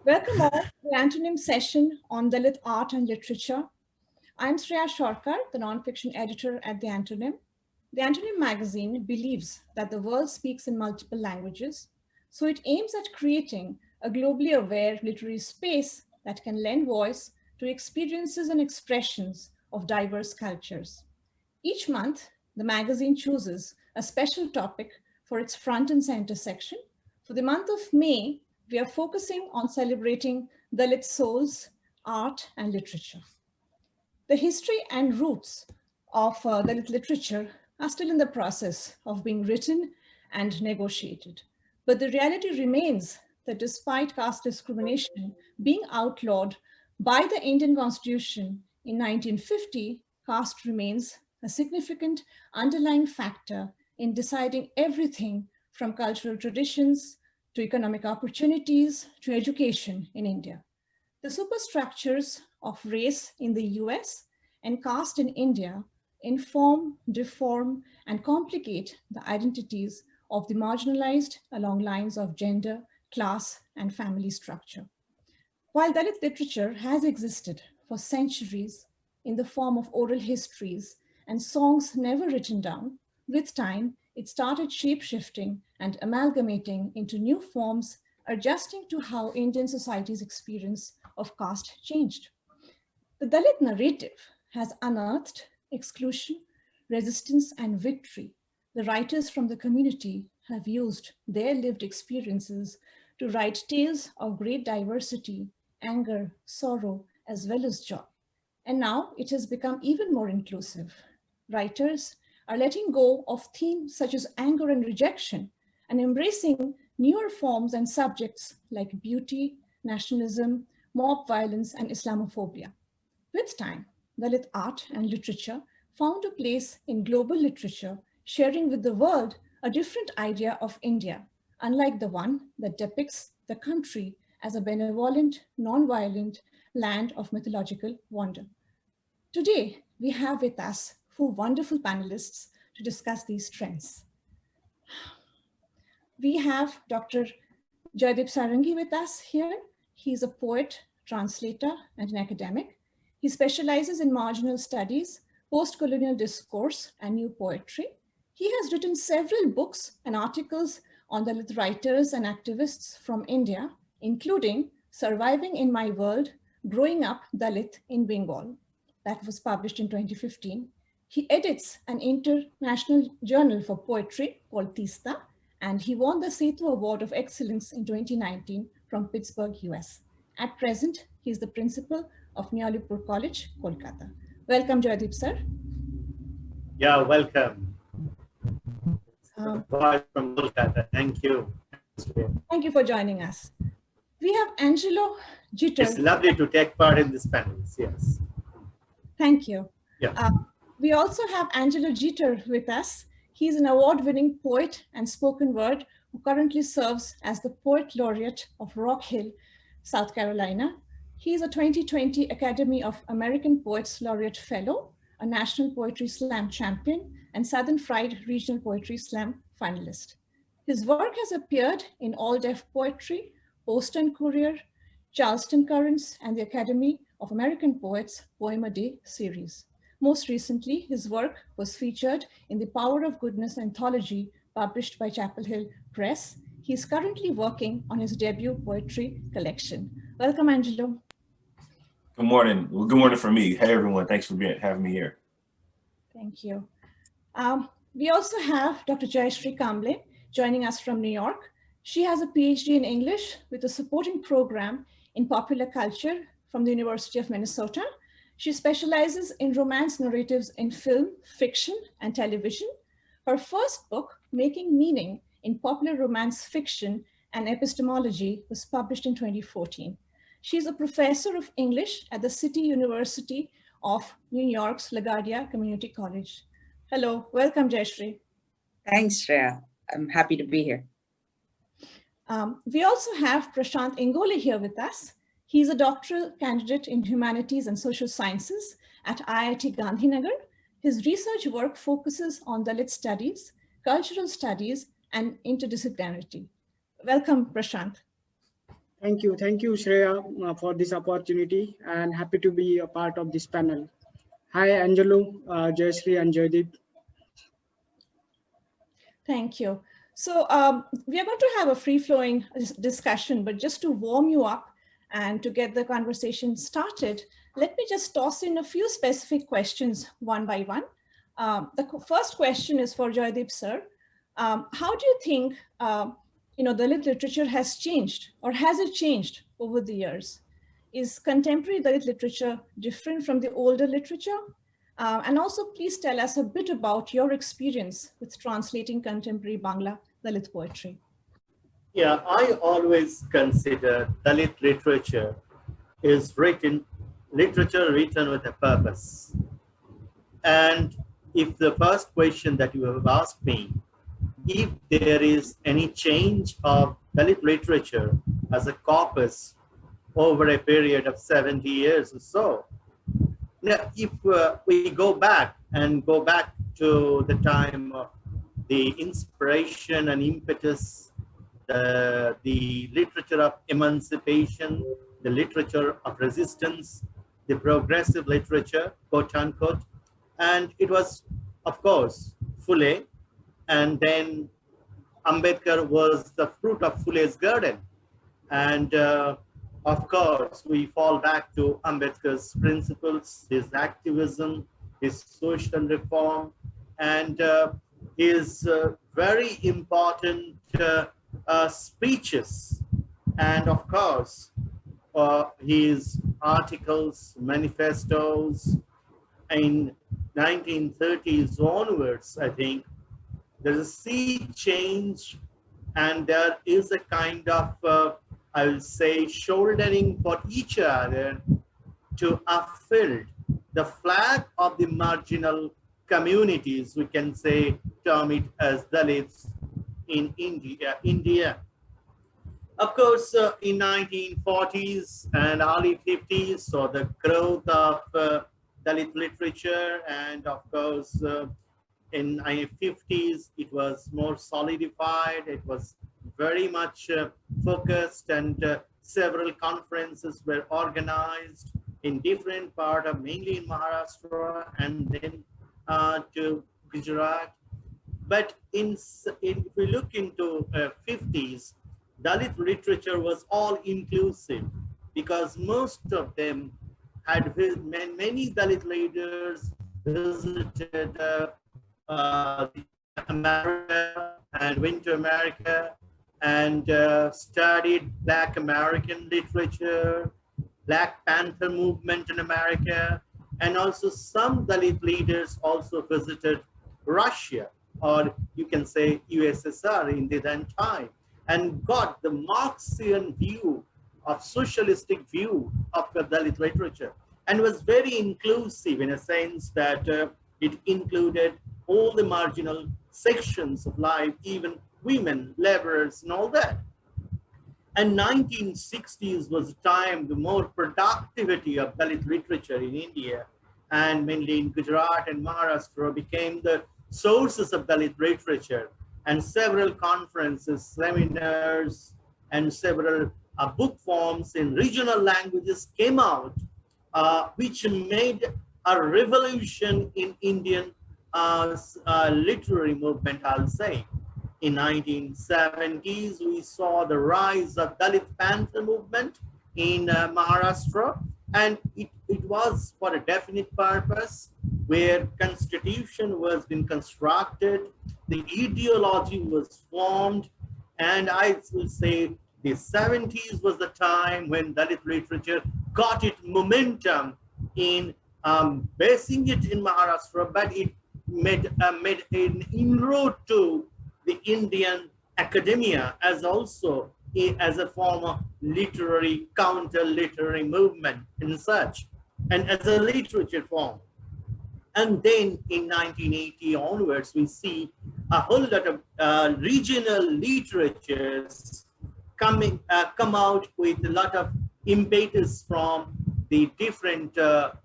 Welcome all to the antonym session on Dalit Art and Literature. I'm Sreya Sarkar, the nonfiction editor at The Antonym. The Antonym magazine believes that the world speaks in multiple languages, so it aims at creating a globally aware literary space that can lend voice to experiences and expressions of diverse cultures. Each month, the magazine chooses a special topic for its front and center section. For the month of May, we are focusing on celebrating Dalit souls, art, and literature. The history and roots of Dalit literature are still in the process of being written and negotiated. But the reality remains that despite caste discrimination being outlawed by the Indian Constitution in 1950, caste remains a significant underlying factor in deciding everything from cultural traditions to economic opportunities to education in India. The superstructures of race in the US and caste in India inform, deform, and complicate the identities of the marginalized along lines of gender, class, and family structure. While Dalit literature has existed for centuries in the form of oral histories and songs never written down, with time, it started shape-shifting and amalgamating into new forms, adjusting to how Indian society's experience of caste changed. The Dalit narrative has unearthed exclusion, resistance, and victory. The writers from the community have used their lived experiences to write tales of great diversity, anger, sorrow, as well as joy. And now it has become even more inclusive. Writers are letting go of themes such as anger and rejection and embracing newer forms and subjects like beauty, nationalism, mob violence, and Islamophobia. With time, Dalit art and literature found a place in global literature, sharing with the world a different idea of India, unlike the one that depicts the country as a benevolent, non-violent land of mythological wonder. Today, we have with us four wonderful panelists to discuss these trends. We have Dr. Jaydeep Sarangi with us here. He's a poet, translator, and an academic. He specializes in marginal studies, post-colonial discourse, and new poetry. He has written several books and articles on Dalit writers and activists from India, including Surviving in My World, Growing Up Dalit in Bengal, that was published in 2015. He edits an international journal for poetry called Tista, and he won the Setu Award of Excellence in 2019 from Pittsburgh, US. At present, he is the principal of Neolipur College, Kolkata. Welcome, Jaydeep, sir. Yeah, welcome. From Kolkata. Thank you. Thank you for joining us. We have Angelo Geter. It's lovely to take part in this panel. Yes. Thank you. Yeah. We also have Angelo Geter with us. He's an award-winning poet and spoken word who currently serves as the Poet Laureate of Rock Hill, South Carolina. He is a 2020 Academy of American Poets Laureate Fellow, a National Poetry Slam champion, and Southern Fried Regional Poetry Slam finalist. His work has appeared in All Deaf Poetry, Post and Courier, Charleston Currents, and the Academy of American Poets Poem a Day series. Most recently, his work was featured in the Power of Goodness anthology published by Chapel Hill Press. He is currently working on his debut poetry collection. Welcome, Angelo. Good morning. Well, good morning for me. Hey, everyone. Thanks for having me here. Thank you. We also have Dr. Jayashree Kamble joining us from New York. She has a PhD in English with a supporting program in popular culture from the University of Minnesota. She specializes in romance narratives in film, fiction, and television. Her first book, Making Meaning in Popular Romance Fiction and Epistemology, was published in 2014. She's a professor of English at the City University of New York's LaGuardia Community College. Hello, welcome, Jayashree. Thanks, Shreya. I'm happy to be here. We also have Prashant Ingole here with us. He's a doctoral candidate in humanities and social sciences at IIT Gandhinagar. His research work focuses on Dalit studies, cultural studies, and interdisciplinarity. Welcome, Prashant. Thank you, Shreya, for this opportunity, and happy to be a part of this panel. Hi, Angelo, Jayashree, and Jaydeep. Thank you. So we are going to have a free-flowing discussion, but just to warm you up and to get the conversation started, let me just toss in a few specific questions one by one. The first question is for Jaydeep sir. How do you think Dalit literature has changed, or has it changed over the years? Is contemporary Dalit literature different from the older literature? And also, please tell us a bit about your experience with translating contemporary Bangla Dalit poetry. Yeah, I always consider Dalit literature is literature written with a purpose. And if the first question that you have asked me, if there is any change of Dalit literature as a corpus over a period of 70 years or so, now, if we go back to the time of the inspiration and impetus, the literature of emancipation, the literature of resistance, the progressive literature, quote unquote, and it was, of course, Phule, and then Ambedkar was the fruit of Phule's garden. And of course, we fall back to Ambedkar's principles, his activism, his social reform, and his very important speeches. And of course, his articles, manifestos in 1930s onwards, I think, there's a sea change, and there is a kind of, I will say, shouldering for each other to uphold the flag of the marginal communities, we can say, term it as Dalits in India. Of course, in 1940s and early 50s, saw the growth of Dalit literature, and of course, in the 50s, it was more solidified. It was very much focused, and several conferences were organized in different parts of, mainly in Maharashtra and then to Gujarat. But if we look into 50s, Dalit literature was all inclusive, because most of them had, many Dalit leaders visited America and went to America and studied Black American literature, Black Panther movement in America, and also some Dalit leaders also visited Russia, or you can say USSR in the then time, and got the Marxian view of socialistic view of the Dalit literature, and was very inclusive in a sense that it included all the marginal sections of life, even women, laborers, and all that. And 1960s was the time the more productivity of Dalit literature in India, and mainly in Gujarat and Maharashtra, became the sources of Dalit literature, and several conferences, seminars, and several book forms in regional languages came out, which made a revolution in Indian literary movement, I'll say. In 1970s, we saw the rise of Dalit Panther movement in Maharashtra, and it was for a definite purpose, where constitution was being constructed, the ideology was formed, and I will say the 70s was the time when Dalit literature got its momentum in basing it in Maharashtra, but it made an inroad to the Indian academia as also as a form of literary, counter-literary movement and such, and as a literature form. And then in 1980 onwards, we see a whole lot of regional literatures come out with a lot of impetus from the different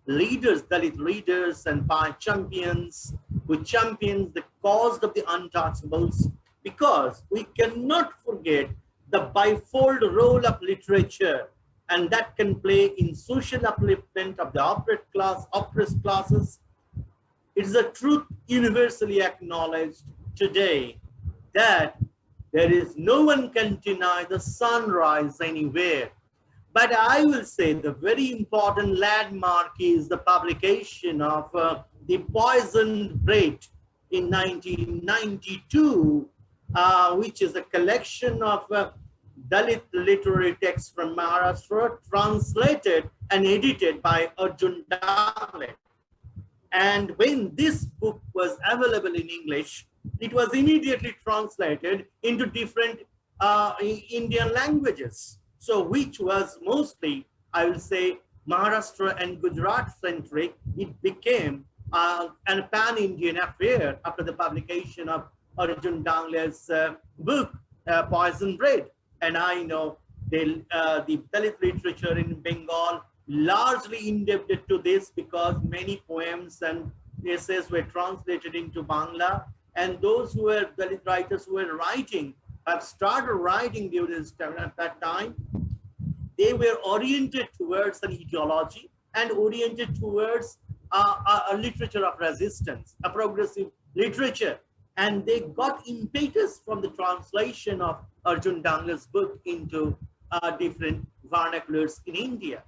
leaders, Dalit leaders and champions, who champions the cause of the untouchables, because we cannot forget the bifold role of literature, and that can play in social upliftment of the oppressed classes. It is a truth universally acknowledged today that there is no one can deny the sunrise anywhere. But I will say the very important landmark is the publication of The Poisoned Bread in 1992, which is a collection of Dalit literary texts from Maharashtra, translated and edited by Arjun Dangle. And when this book was available in English, it was immediately translated into different Indian languages. So which was mostly, I will say, Maharashtra and Gujarat centric. It became a pan-Indian affair after the publication of Arjun Dangle's book, Poison Bread. And I know the Dalit literature in Bengal largely indebted to this, because many poems and essays were translated into Bangla, and those who were Dalit writers who were writing have started writing during this time. At that time, they were oriented towards an ideology and oriented towards a literature of resistance, a progressive literature, and they got impetus from the translation of Arjun Dangle's book into different vernaculars in India.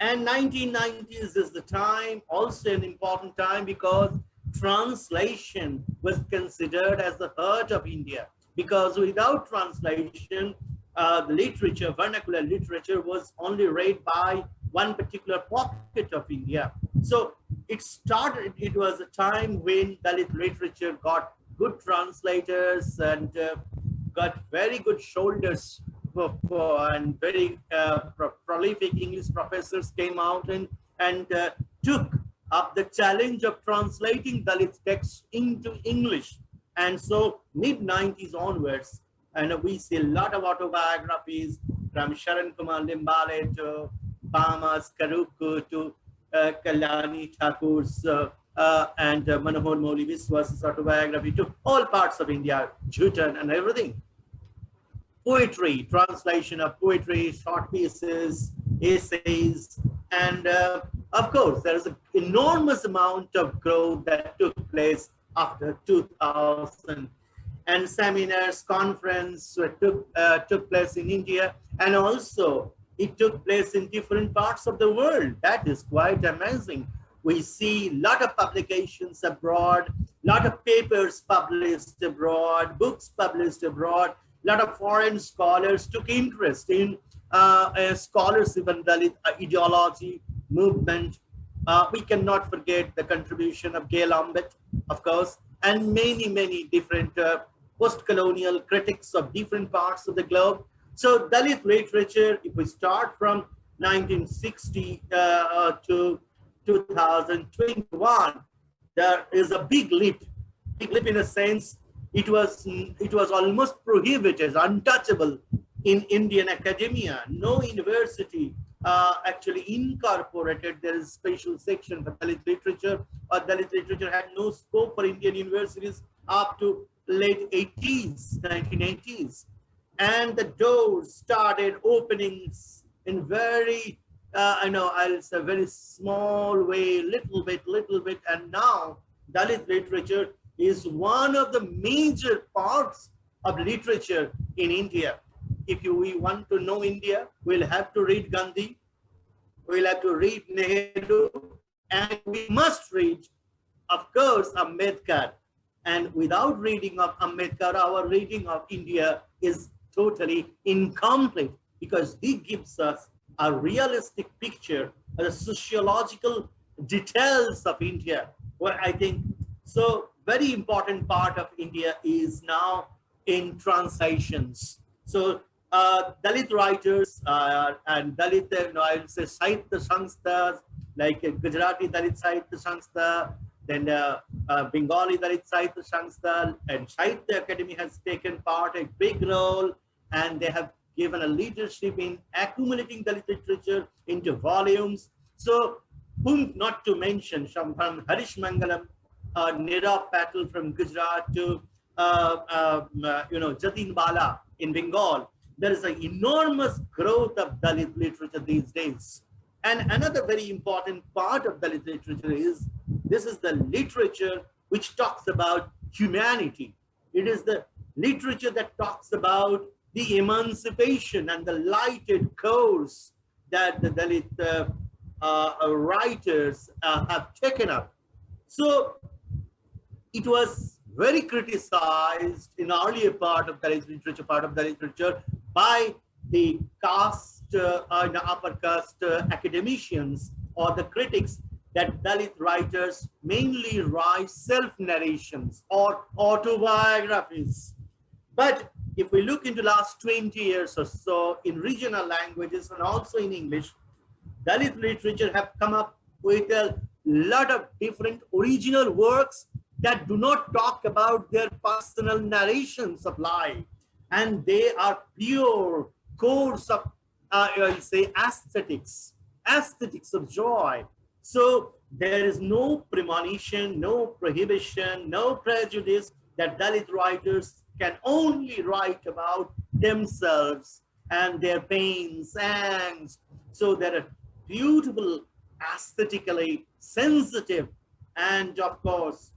And 1990s is the time, also an important time, because translation was considered as the heart of India. Because without translation, the literature, vernacular literature, was only read by one particular pocket of India. So it was a time when Dalit literature got good translators and got very good shoulders and very prolific English professors came out and took up the challenge of translating Dalit texts into English. And so mid-90s onwards, and we see a lot of autobiographies from Sharan Kumar Limbale to Bama's Karuku to Kalyani Thakur's and Manohar Moli Viswas's autobiography, to all parts of India, Jhutan and everything. Poetry, translation of poetry, short pieces, essays, and of course, there is an enormous amount of growth that took place after 2000. And seminars, conference took place in India, and also it took place in different parts of the world. That is quite amazing. We see a lot of publications abroad, a lot of papers published abroad, books published abroad. A lot of foreign scholars took interest in scholarship and Dalit ideology, movement. We cannot forget the contribution of Gail Ambit, of course, and many, many different post-colonial critics of different parts of the globe. So Dalit literature, if we start from 1960 to 2021, there is a big leap in a sense. It was almost prohibited, untouchable in Indian academia. No university actually incorporated. There is a special section for Dalit literature, or Dalit literature had no scope for Indian universities up to late 1980s. And the doors started opening in very, I'll say very small way, little bit, and now Dalit literature is one of the major parts of literature in India. If we want to know India, we'll have to read Gandhi, we'll have to read Nehru, and we must read, of course, Ambedkar. And without reading of Ambedkar, our reading of India is totally incomplete, because he gives us a realistic picture of the sociological details of India. Well, I think so. Very important part of India is now in translations. So Dalit writers and Dalit, I will say Sahitya Sanस्थas, like Gujarati Dalit Sahitya Sanstha, then Bengali Dalit Sahitya Sanstha, and Sahitya Academy has taken part a big role, and they have given a leadership in accumulating Dalit literature into volumes. So whom not to mention, from Harish Mangalam, Nirav Patel from Gujarat to Jatin Bala in Bengal. there is an enormous growth of Dalit literature these days. And another very important part of Dalit literature is, this is the literature which talks about humanity. It is the literature that talks about the emancipation and the lighted course that the Dalit writers have taken up. So it was very criticized in the earlier part of Dalit literature, by the caste, the upper caste academicians or the critics, that Dalit writers mainly write self-narrations or autobiographies. But if we look into last 20 years or so in regional languages and also in English, Dalit literature have come up with a lot of different original works that do not talk about their personal narrations of life. And they are pure course of, aesthetics of joy. So there is no premonition, no prohibition, no prejudice that Dalit writers can only write about themselves and their pains, and so there are beautiful, aesthetically sensitive, and of course,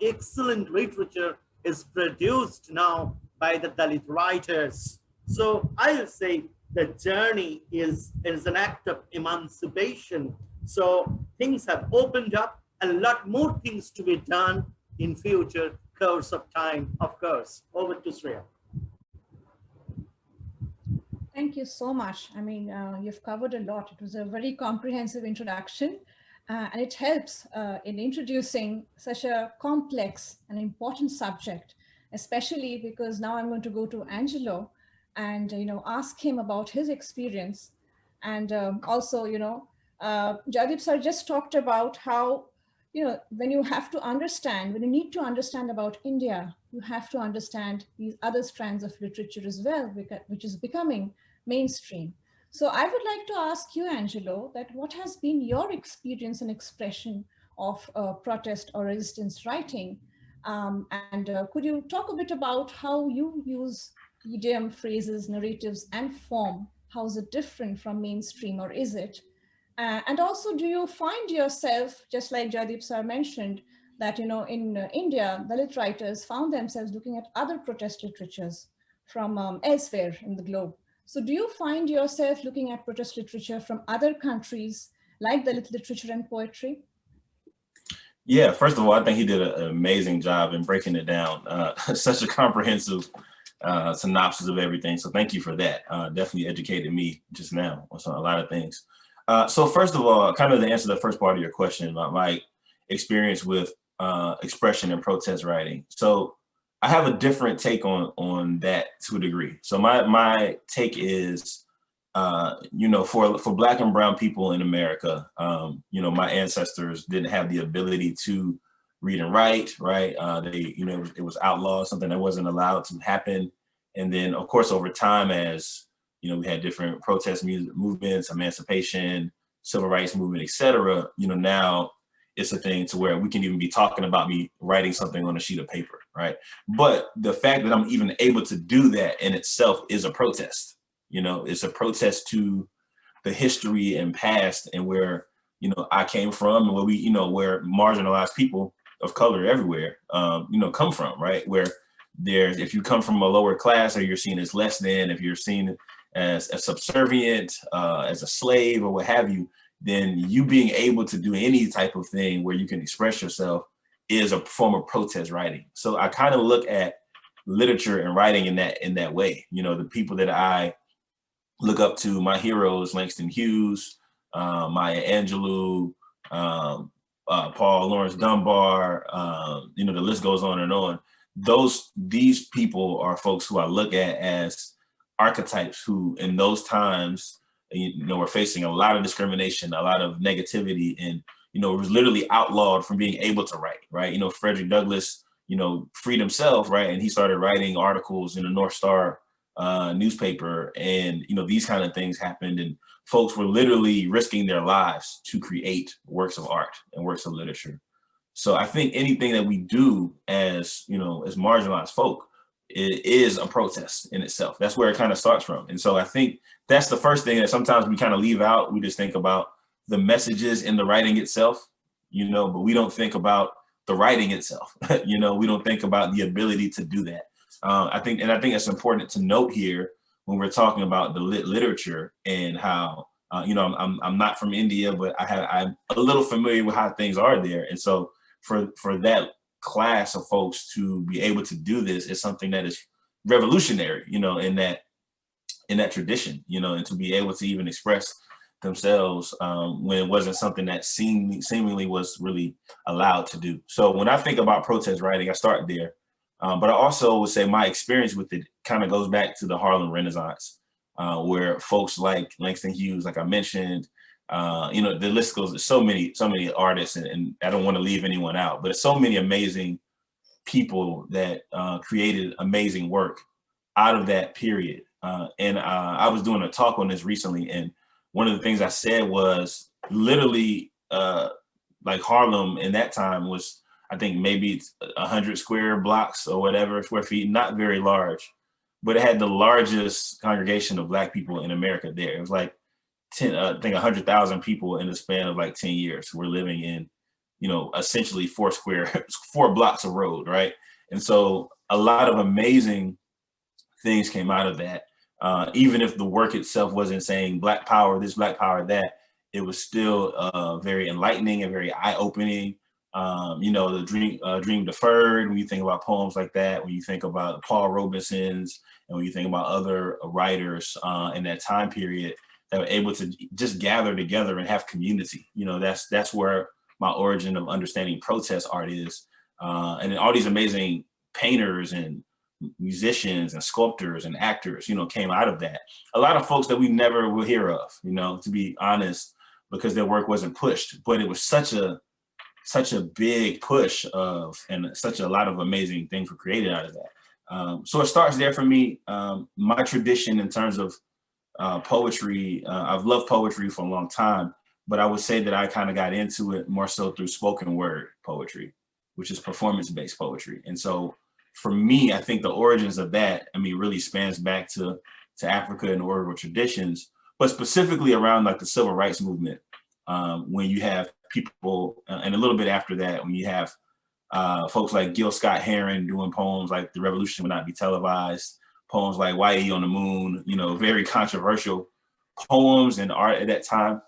excellent literature is produced now by the Dalit writers. So I will say the journey is an act of emancipation. So things have opened up, a lot more things to be done in future course of time, of course. Over to Sreya. Thank you so much. I mean, you've covered a lot. It was a very comprehensive introduction, and it helps in introducing such a complex and important subject, especially because now I'm going to go to Angelo and ask him about his experience. And also, Jaydeep sir just talked about how, when you have to understand, when you need to understand about India, you have to understand these other strands of literature as well, which is becoming mainstream. So I would like to ask you, Angelo, that what has been your experience and expression of protest or resistance writing? And could you talk a bit about how you use idiom, phrases, narratives, and form? How is it different from mainstream, or is it? And also, do you find yourself, just like Jaydeep sir mentioned, that in India, Dalit writers found themselves looking at other protest literatures from elsewhere in the globe? So do you find yourself looking at protest literature from other countries, like Dalit literature and poetry? Yeah, first of all, I think he did an amazing job in breaking it down. Such a comprehensive synopsis of everything. So thank you for that. Definitely educated me just now on a lot of things. So first of all, kind of to answer the first part of your question about my experience with expression and protest writing. So I have a different take on that to a degree. So my take is, for Black and brown people in America, my ancestors didn't have the ability to read and write, right? It was outlawed, something that wasn't allowed to happen. And then, of course, over time, as we had different protest movements, emancipation, civil rights movement, et cetera, now it's a thing to where we can even be talking about me writing something on a sheet of paper, right? But the fact that I'm even able to do that in itself is a protest. It's a protest to the history and past and where, I came from and where where marginalized people of color everywhere, come from, right? Where if you come from a lower class, or you're seen as less than, if you're seen as subservient, as a slave or what have you, then you being able to do any type of thing where you can express yourself is a form of protest writing. So I kind of look at literature and writing in that way. The people that I look up to, my heroes, Langston Hughes, Maya Angelou, Paul Laurence Dunbar, the list goes on and on. These people are folks who I look at as archetypes who in those times, were facing a lot of discrimination, a lot of negativity, and, was literally outlawed from being able to write, right? Frederick Douglass, freed himself, right? And he started writing articles in the North Star newspaper, and, these kind of things happened, and folks were literally risking their lives to create works of art and works of literature. So I think anything that we do as, as marginalized folk is a protest in itself. That's where it kind of starts from. And so I think that's the first thing that sometimes we kind of leave out. We just think about the messages in the writing itself, you know, but we don't think about the writing itself. You know, we don't think about the ability to do that. I think it's important to note here when we're talking about the lit literature and how, you know, I'm not from India, but I'm a little familiar with how things are there. And so for that class of folks to be able to do this is something that is revolutionary, you know, in that tradition, you know, and to be able to even express themselves when it wasn't something that seemingly was really allowed to do. So when I think about protest writing, I start there. But I also would say my experience with it kind of goes back to the Harlem Renaissance, where folks like Langston Hughes, like I mentioned, you know, the list goes, there's so many artists, and I don't want to leave anyone out, but there's so many amazing people that created amazing work out of that period. And I was doing a talk on this recently, and one of the things I said was literally like Harlem in that time was, I think maybe it's 100 square blocks or whatever, square feet, not very large, but it had the largest congregation of Black people in America there. It was like I think 100,000 people in the span of like 10 years were living in, you know, essentially 4 blocks of road, right? And so a lot of amazing things came out of that. Even if the work itself wasn't saying Black power, this, Black power, that, it was still very enlightening and very eye-opening. You know, the dream deferred, when you think about poems like that, when you think about Paul Robeson's, and when you think about other writers in that time period that were able to just gather together and have community. You know, that's where my origin of understanding protest art is. And then all these amazing painters and musicians and sculptors and actors, you know, came out of that. A lot of folks that we never will hear of, you know, to be honest, because their work wasn't pushed, but it was such a big push and such a lot of amazing things were created out of that. So it starts there for me. My tradition in terms of poetry, I've loved poetry for a long time, but I would say that I kind of got into it more so through spoken word poetry, which is performance-based poetry. And so for me, I think the origins of that, I mean, really spans back to Africa and oral traditions, but specifically around like the civil rights movement, when you have people, and a little bit after that, when you have folks like Gil Scott-Heron doing poems like "The Revolution Will Not Be Televised," poems like "Y.E. on the Moon," you know, very controversial poems and art at that time.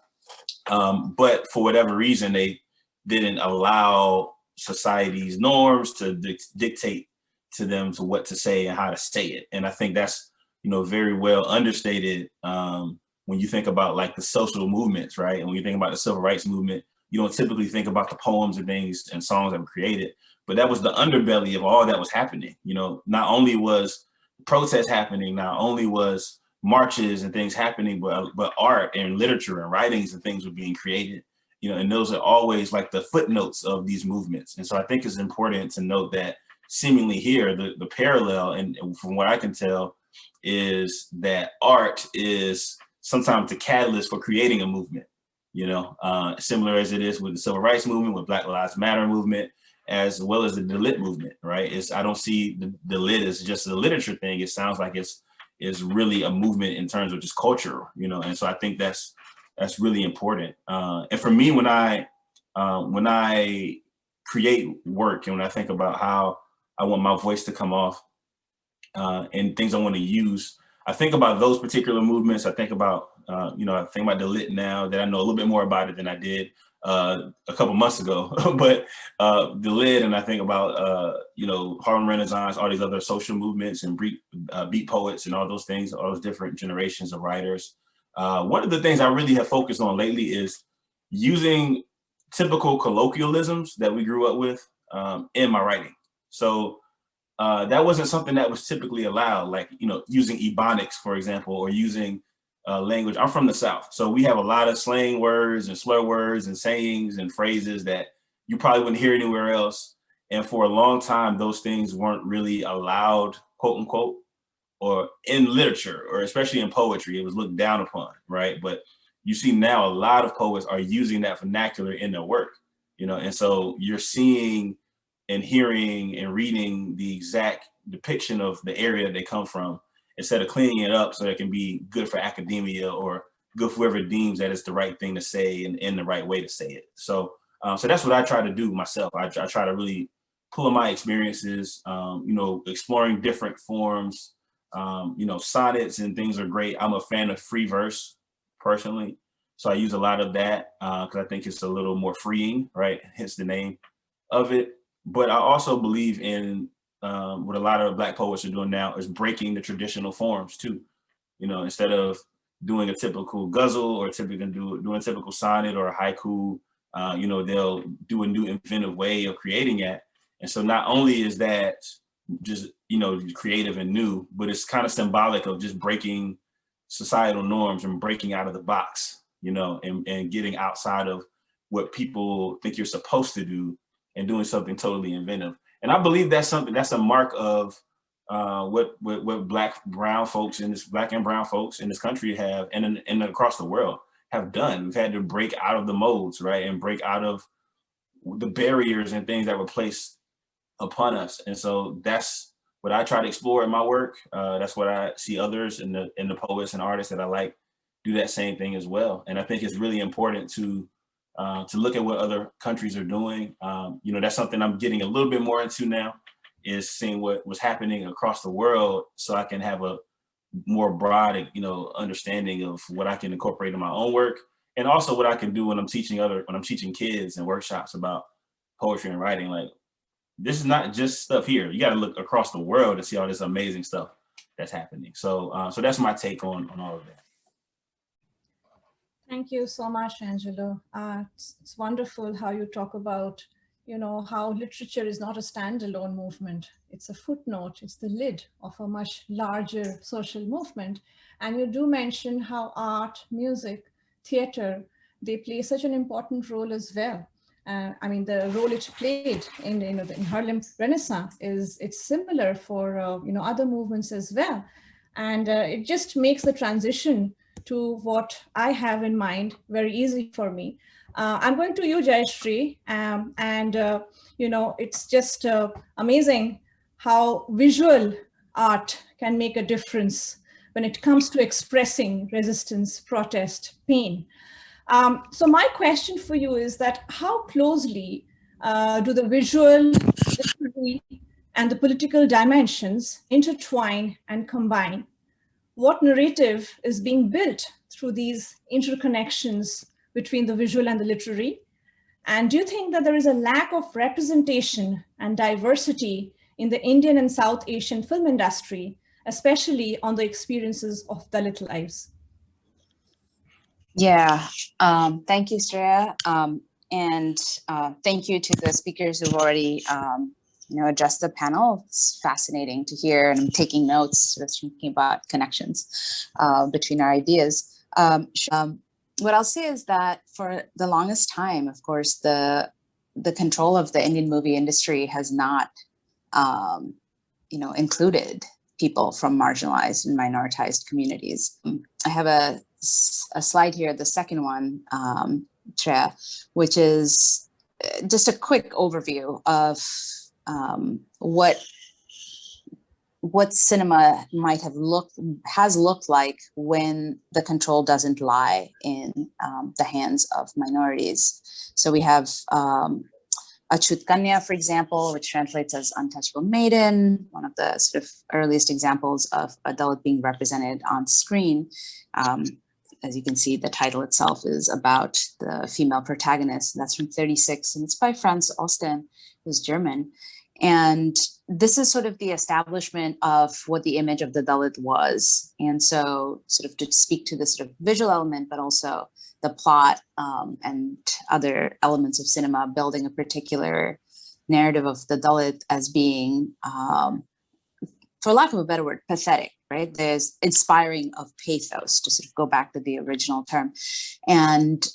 But for whatever reason, they didn't allow society's norms to dictate to them to what to say and how to say it. And I think that's, you know, very well understated when you think about like the social movements, right? And when you think about the civil rights movement, you don't typically think about the poems and things and songs that were created, but that was the underbelly of all that was happening. You know, not only was protests happening, not only was marches and things happening, but art and literature and writings and things were being created, you know, and those are always like the footnotes of these movements. And so I think it's important to note that seemingly here, the parallel, and from what I can tell, is that art is sometimes the catalyst for creating a movement, you know, similar as it is with the civil rights movement, with Black Lives Matter movement, as well as the Dalit movement, right? I don't see the lit as just a literature thing. It sounds like it's really a movement in terms of just culture, you know, and so I think that's really important. And for me, when I create work and when I think about how I want my voice to come off and things I want to use, I think about those particular movements. I think about, you know, I think about the lit now that I know a little bit more about it than I did a couple months ago, but the lit, and I think about, you know, Harlem Renaissance, all these other social movements and beat poets and all those things, all those different generations of writers. One of the things I really have focused on lately is using typical colloquialisms that we grew up with in my writing. So that wasn't something that was typically allowed, like, you know, using Ebonics, for example, or using language. I'm from the South, so we have a lot of slang words and slur words and sayings and phrases that you probably wouldn't hear anywhere else. And for a long time, those things weren't really allowed, quote unquote, or in literature, or especially in poetry. It was looked down upon, right? But you see now a lot of poets are using that vernacular in their work, you know, and so you're seeing and hearing and reading the exact depiction of the area they come from, instead of cleaning it up so it can be good for academia or good for whoever deems that it's the right thing to say and in the right way to say it. So so that's what I try to do myself. I try to really pull on my experiences, exploring different forms. Sonnets and things are great. I'm a fan of free verse personally. So I use a lot of that because I think it's a little more freeing, right? Hence the name of it. But I also believe in what a lot of Black poets are doing now is breaking the traditional forms too. Instead of doing a typical ghazal or doing a typical sonnet or a haiku, they'll do a new inventive way of creating it. And so not only is that just, creative and new, but it's kind of symbolic of just breaking societal norms and breaking out of the box, and getting outside of what people think you're supposed to do and doing something totally inventive. And I believe that's a mark of what Black and brown folks in this country have and across the world have done. We've had to break out of the molds, right? And break out of the barriers and things that were placed upon us. And so that's what I try to explore in my work. That's what I see others in the poets and artists that I like do that same thing as well. And I think it's really important to look at what other countries are doing. That's something I'm getting a little bit more into now, is seeing what was happening across the world so I can have a more broad, understanding of what I can incorporate in my own work, and also what I can do when I'm teaching kids and workshops about poetry and writing. Like, this is not just stuff here. You got to look across the world to see all this amazing stuff that's happening. So that's my take on all of that. Thank you so much, Angelo. It's wonderful how you talk about, how literature is not a standalone movement. It's a footnote, it's the lid of a much larger social movement. And you do mention how art, music, theater, they play such an important role as well. The role it played in Harlem Renaissance it's similar for other movements as well, and it just makes the transition to what I have in mind very easy for me. I'm going to you, Jayashree, it's just amazing how visual art can make a difference when it comes to expressing resistance, protest, pain. So my question for you is that how closely do the visual, literary, and the political dimensions intertwine and combine? What narrative is being built through these interconnections between the visual and the literary? And do you think that there is a lack of representation and diversity in the Indian and South Asian film industry, especially on the experiences of Dalit lives? Yeah, thank you, Sreya. And thank you to the speakers who've already addressed the panel. It's fascinating to hear, and I'm taking notes, just thinking about connections between our ideas. What I'll say is that for the longest time, of course, the control of the Indian movie industry has not, included people from marginalized and minoritized communities. I have a slide here, the second one, Sreya, which is just a quick overview of what cinema has looked like when the control doesn't lie in the hands of minorities. So we have Achut Kanya, for example, which translates as untouchable maiden, one of the sort of earliest examples of a Dalit being represented on screen. As you can see, the title itself is about the female protagonist. That's from 1936, and it's by Franz Osten, who's German. And this is sort of the establishment of what the image of the Dalit was. And so sort of to speak to the sort of visual element, but also the plot and other elements of cinema, building a particular narrative of the Dalit as being, for lack of a better word, pathetic, right? There's inspiring of pathos, to sort of go back to the original term. And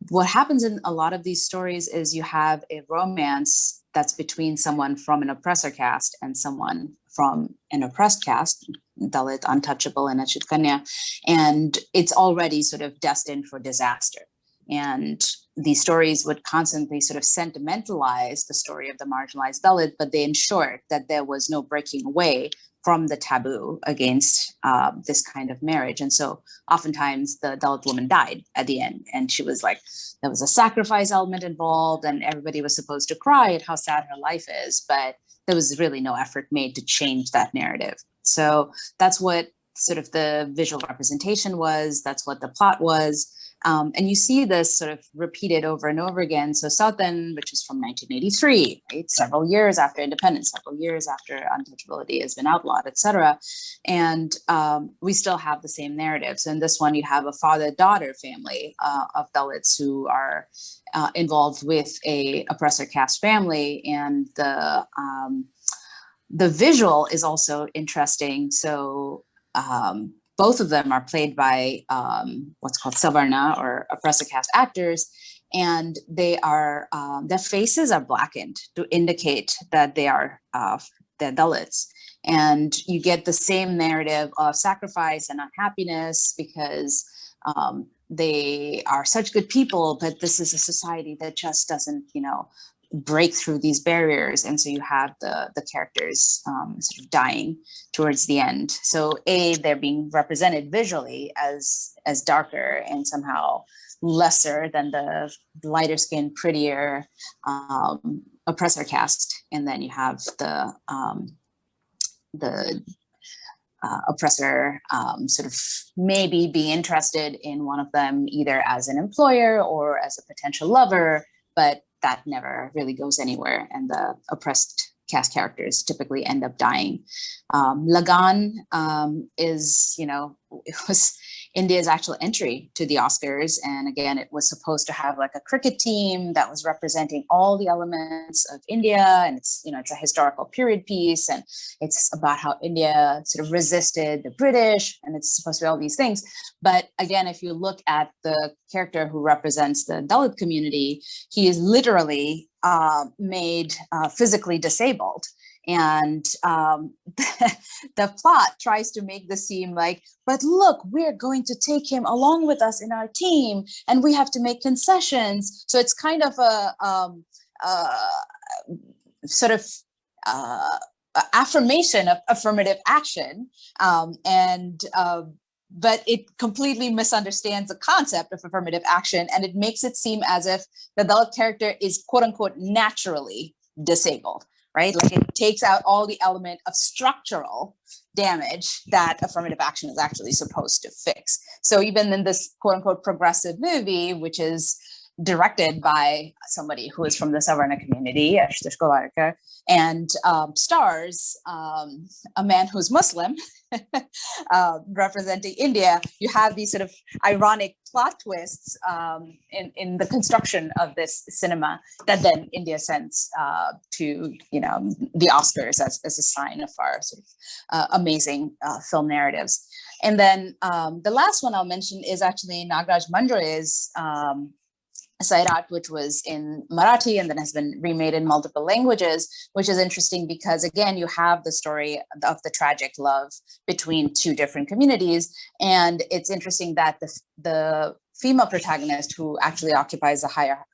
what happens in a lot of these stories is you have a romance that's between someone from an oppressor caste and someone from an oppressed caste, Dalit, untouchable, and Achut Kanya, and it's already sort of destined for disaster. And these stories would constantly sort of sentimentalize the story of the marginalized Dalit, but they ensured that there was no breaking away from the taboo against this kind of marriage. And so oftentimes the Dalit woman died at the end, and she was like, there was a sacrifice element involved, and everybody was supposed to cry at how sad her life is, but there was really no effort made to change that narrative. So that's what sort of the visual representation was, that's what the plot was. And you see this sort of repeated over and over again. So Southern, which is from 1983, right? Several years after independence, several years after untouchability has been outlawed, et cetera. And we still have the same narrative. So in this one, you have a father-daughter family of Dalits who are involved with a oppressor caste family. And the visual is also interesting. So both of them are played by what's called Savarna or oppressor caste actors, and they are their faces are blackened to indicate that they are they're Dalits, and you get the same narrative of sacrifice and unhappiness because they are such good people, but this is a society that just doesn't, break through these barriers, and so you have the characters sort of dying towards the end. So they're being represented visually as darker and somehow lesser than the lighter skinned, prettier oppressor caste, and then you have the oppressor sort of maybe be interested in one of them either as an employer or as a potential lover, but that never really goes anywhere, and the oppressed caste characters typically end up dying. Lagan is, it was India's actual entry to the Oscars. And again, it was supposed to have like a cricket team that was representing all the elements of India. And it's, it's a historical period piece. And it's about how India sort of resisted the British, and it's supposed to be all these things. But again, if you look at the character who represents the Dalit community, he is literally made physically disabled. And the plot tries to make this seem like, but look, we're going to take him along with us in our team, and we have to make concessions. So it's kind of a sort of affirmation of affirmative action, but it completely misunderstands the concept of affirmative action, and it makes it seem as if the Dalit character is quote unquote naturally disabled. Right? Like it takes out all the element of structural damage that affirmative action is actually supposed to fix. So even in this quote unquote progressive movie, which is directed by somebody who is from the Savarna community, and stars a man who's Muslim representing India, you have these sort of ironic plot twists in the construction of this cinema that then India sends to the Oscars as a sign of our sort of amazing film narratives. And then the last one I'll mention is actually Nagraj Manjro's Sairat, which was in Marathi and then has been remade in multiple languages, which is interesting because, again, you have the story of the tragic love between two different communities. And it's interesting that the female protagonist who actually occupies a higher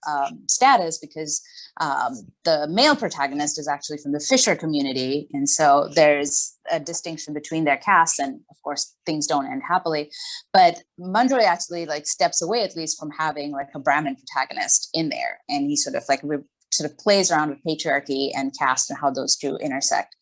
status, because the male protagonist is actually from the Fisher community. And so there's a distinction between their castes, and of course things don't end happily. But Manjro actually steps away, at least, from having a Brahmin protagonist in there. And he sort of plays around with patriarchy and caste and how those two intersect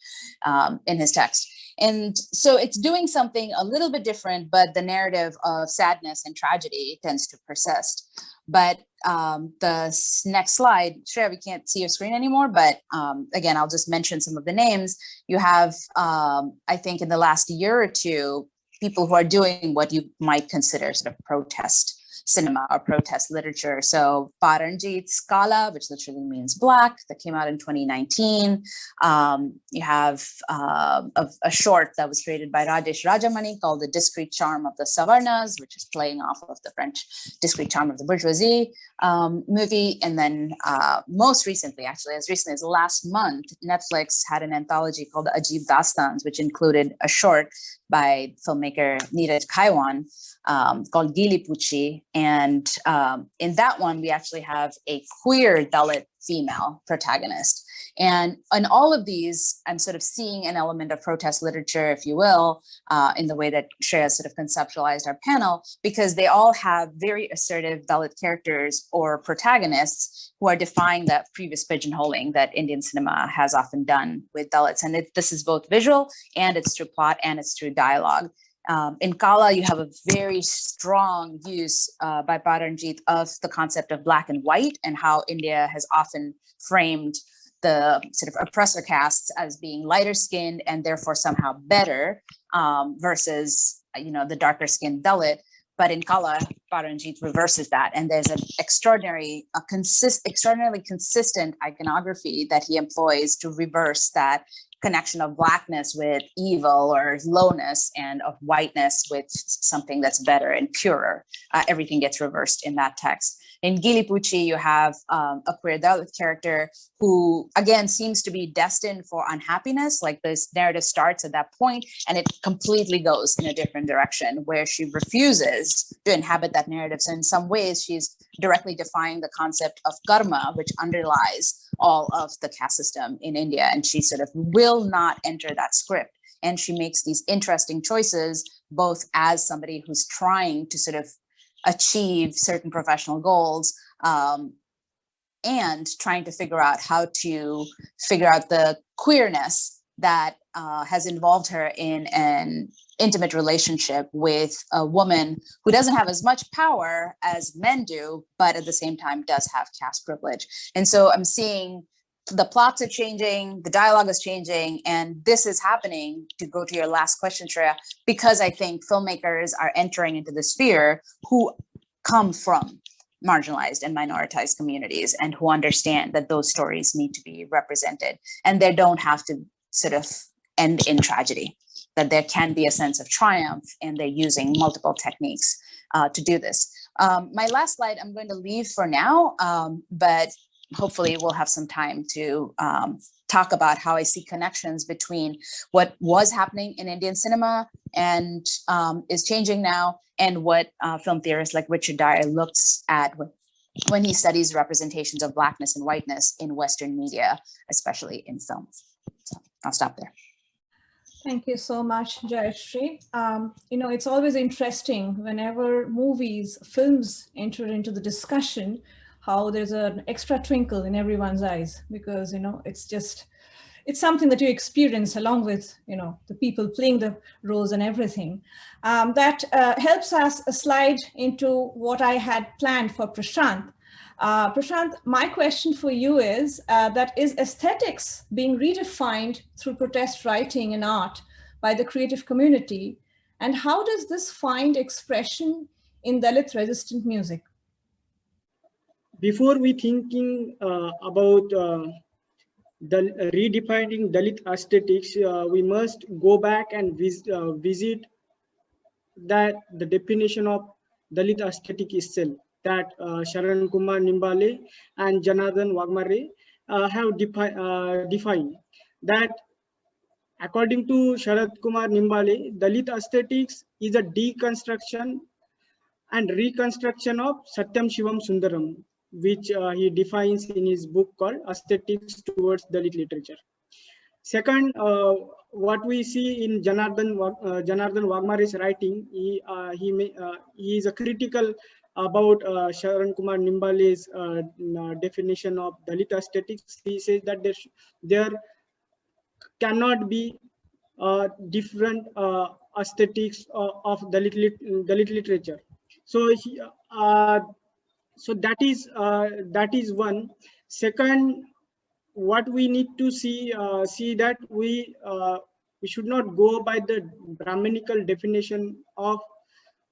in his text. And so it's doing something a little bit different, but the narrative of sadness and tragedy tends to persist. But the next slide, Shreya, we can't see your screen anymore, but again, I'll just mention some of the names. You have, I think in the last year or two, people who are doing what you might consider sort of protest cinema or protest literature. So Paranjit's Kala, which literally means black, that came out in 2019. You have a short that was created by Rajesh Rajamani called The Discreet Charm of the Savarnas, which is playing off of the French Discreet Charm of the Bourgeoisie movie. And then most recently, actually, as recently as last month, Netflix had an anthology called Ajib Dastans, which included a short by filmmaker Neeraj Khaiwan called Gili Puchi. And in that one, we actually have a queer Dalit female protagonist. And in all of these, I'm sort of seeing an element of protest literature, if you will, in the way that Shreya sort of conceptualized our panel, because they all have very assertive Dalit characters or protagonists who are defying that previous pigeonholing that Indian cinema has often done with Dalits. And this is both visual, and it's through plot, and it's through dialogue. In Kala, you have a very strong use by Paranjit of the concept of black and white, and how India has often framed the sort of oppressor castes as being lighter skinned and therefore somehow better versus, the darker skinned Dalit. But in Kala, Paranjit reverses that. And there's an extraordinarily consistent iconography that he employs to reverse that connection of blackness with evil or lowness, and of whiteness with something that's better and purer. Everything gets reversed in that text. In Gilipuchi, you have a queer Dalit character who, again, seems to be destined for unhappiness. Like, this narrative starts at that point and it completely goes in a different direction, where she refuses to inhabit that narrative. So in some ways, she's directly defying the concept of karma, which underlies all of the caste system in India. And she sort of will not enter that script. And she makes these interesting choices, both as somebody who's trying to sort of achieve certain professional goals, and trying to figure out how to figure out the queerness that has involved her in an intimate relationship with a woman who doesn't have as much power as men do, but at the same time does have caste privilege. And so I'm seeing the plots are changing, the dialogue is changing, and this is happening, to go to your last question, Shreya, because I think filmmakers are entering into the sphere who come from marginalized and minoritized communities, and who understand that those stories need to be represented, and they don't have to sort of end in tragedy, that there can be a sense of triumph, and they're using multiple techniques to do this. My last slide I'm going to leave for now, but hopefully we'll have some time to talk about how I see connections between what was happening in Indian cinema and is changing now, and what film theorist like Richard Dyer looks at when he studies representations of blackness and whiteness in Western media, especially in film. So I'll stop there. Thank you so much, Jayashree. It's always interesting whenever films enter into the discussion, how there's an extra twinkle in everyone's eyes, because, it's something that you experience along with, the people playing the roles and everything. That helps us slide into what I had planned for Prashant. Prashant, my question for you is, that is aesthetics being redefined through protest writing and art by the creative community? And how does this find expression in Dalit resistant music? Before we thinking about redefining Dalit aesthetics, we must go back and visit that the definition of Dalit aesthetic itself, that Sharan Kumar Nimbale and Janardhan Wagmare have defined. That according to Sharad Kumar Nimbale, Dalit aesthetics is a deconstruction and reconstruction of Satyam Shivam Sundaram, which he defines in his book called Aesthetics Towards Dalit Literature. Second, what we see in Janardhan Wagmare's writing, he is a critical about Sharan Kumar Nimbale's definition of Dalit aesthetics. He says that there cannot be different aesthetics of Dalit literature. So so that is one. Second, what we need to see that we should not go by the Brahminical definition of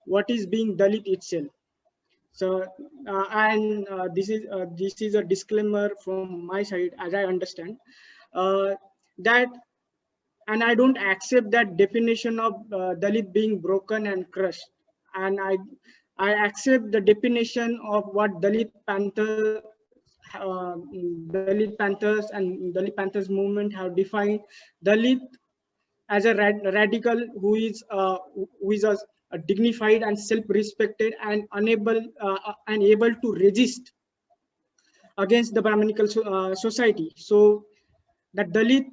what is being Dalit itself. So this is a disclaimer from my side, as I understand that, and I don't accept that definition of Dalit being broken and crushed, and I accept the definition of what Dalit Panthers and Dalit Panthers movement have defined Dalit as a radical who is dignified and self-respected and able to resist against the Brahminical society. So that Dalit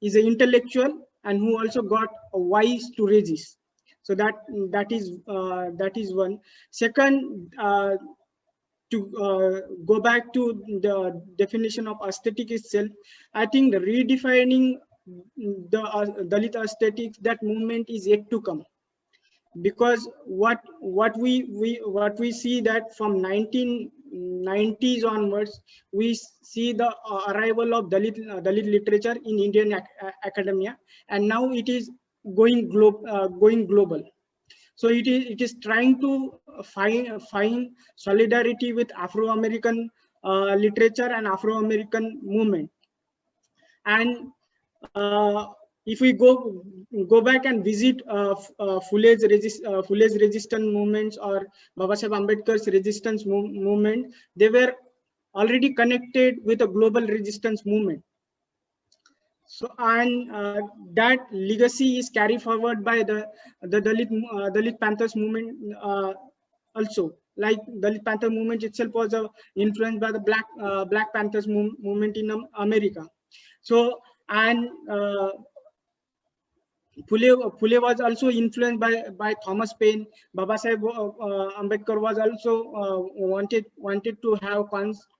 is an intellectual and who also got a voice to resist. So that is one. Second, to go back to the definition of aesthetic itself, I think the redefining the Dalit aesthetics, that movement is yet to come, because what we see that from 1990s onwards, we see the arrival of Dalit literature in Indian academia, and now it is going global. So it is trying to find solidarity with Afro-American literature and Afro-American movement. And if we go back and visit Fule's resistance movements or Babasaheb Ambedkar's resistance movement, they were already connected with a global resistance movement. So, and that legacy is carried forward by the Dalit Panthers movement also. Like Dalit Panther movement itself was influenced by the Black Panthers movement in America. So, and Phule was also influenced by Thomas Paine. Babasaheb Ambedkar was also wanted to have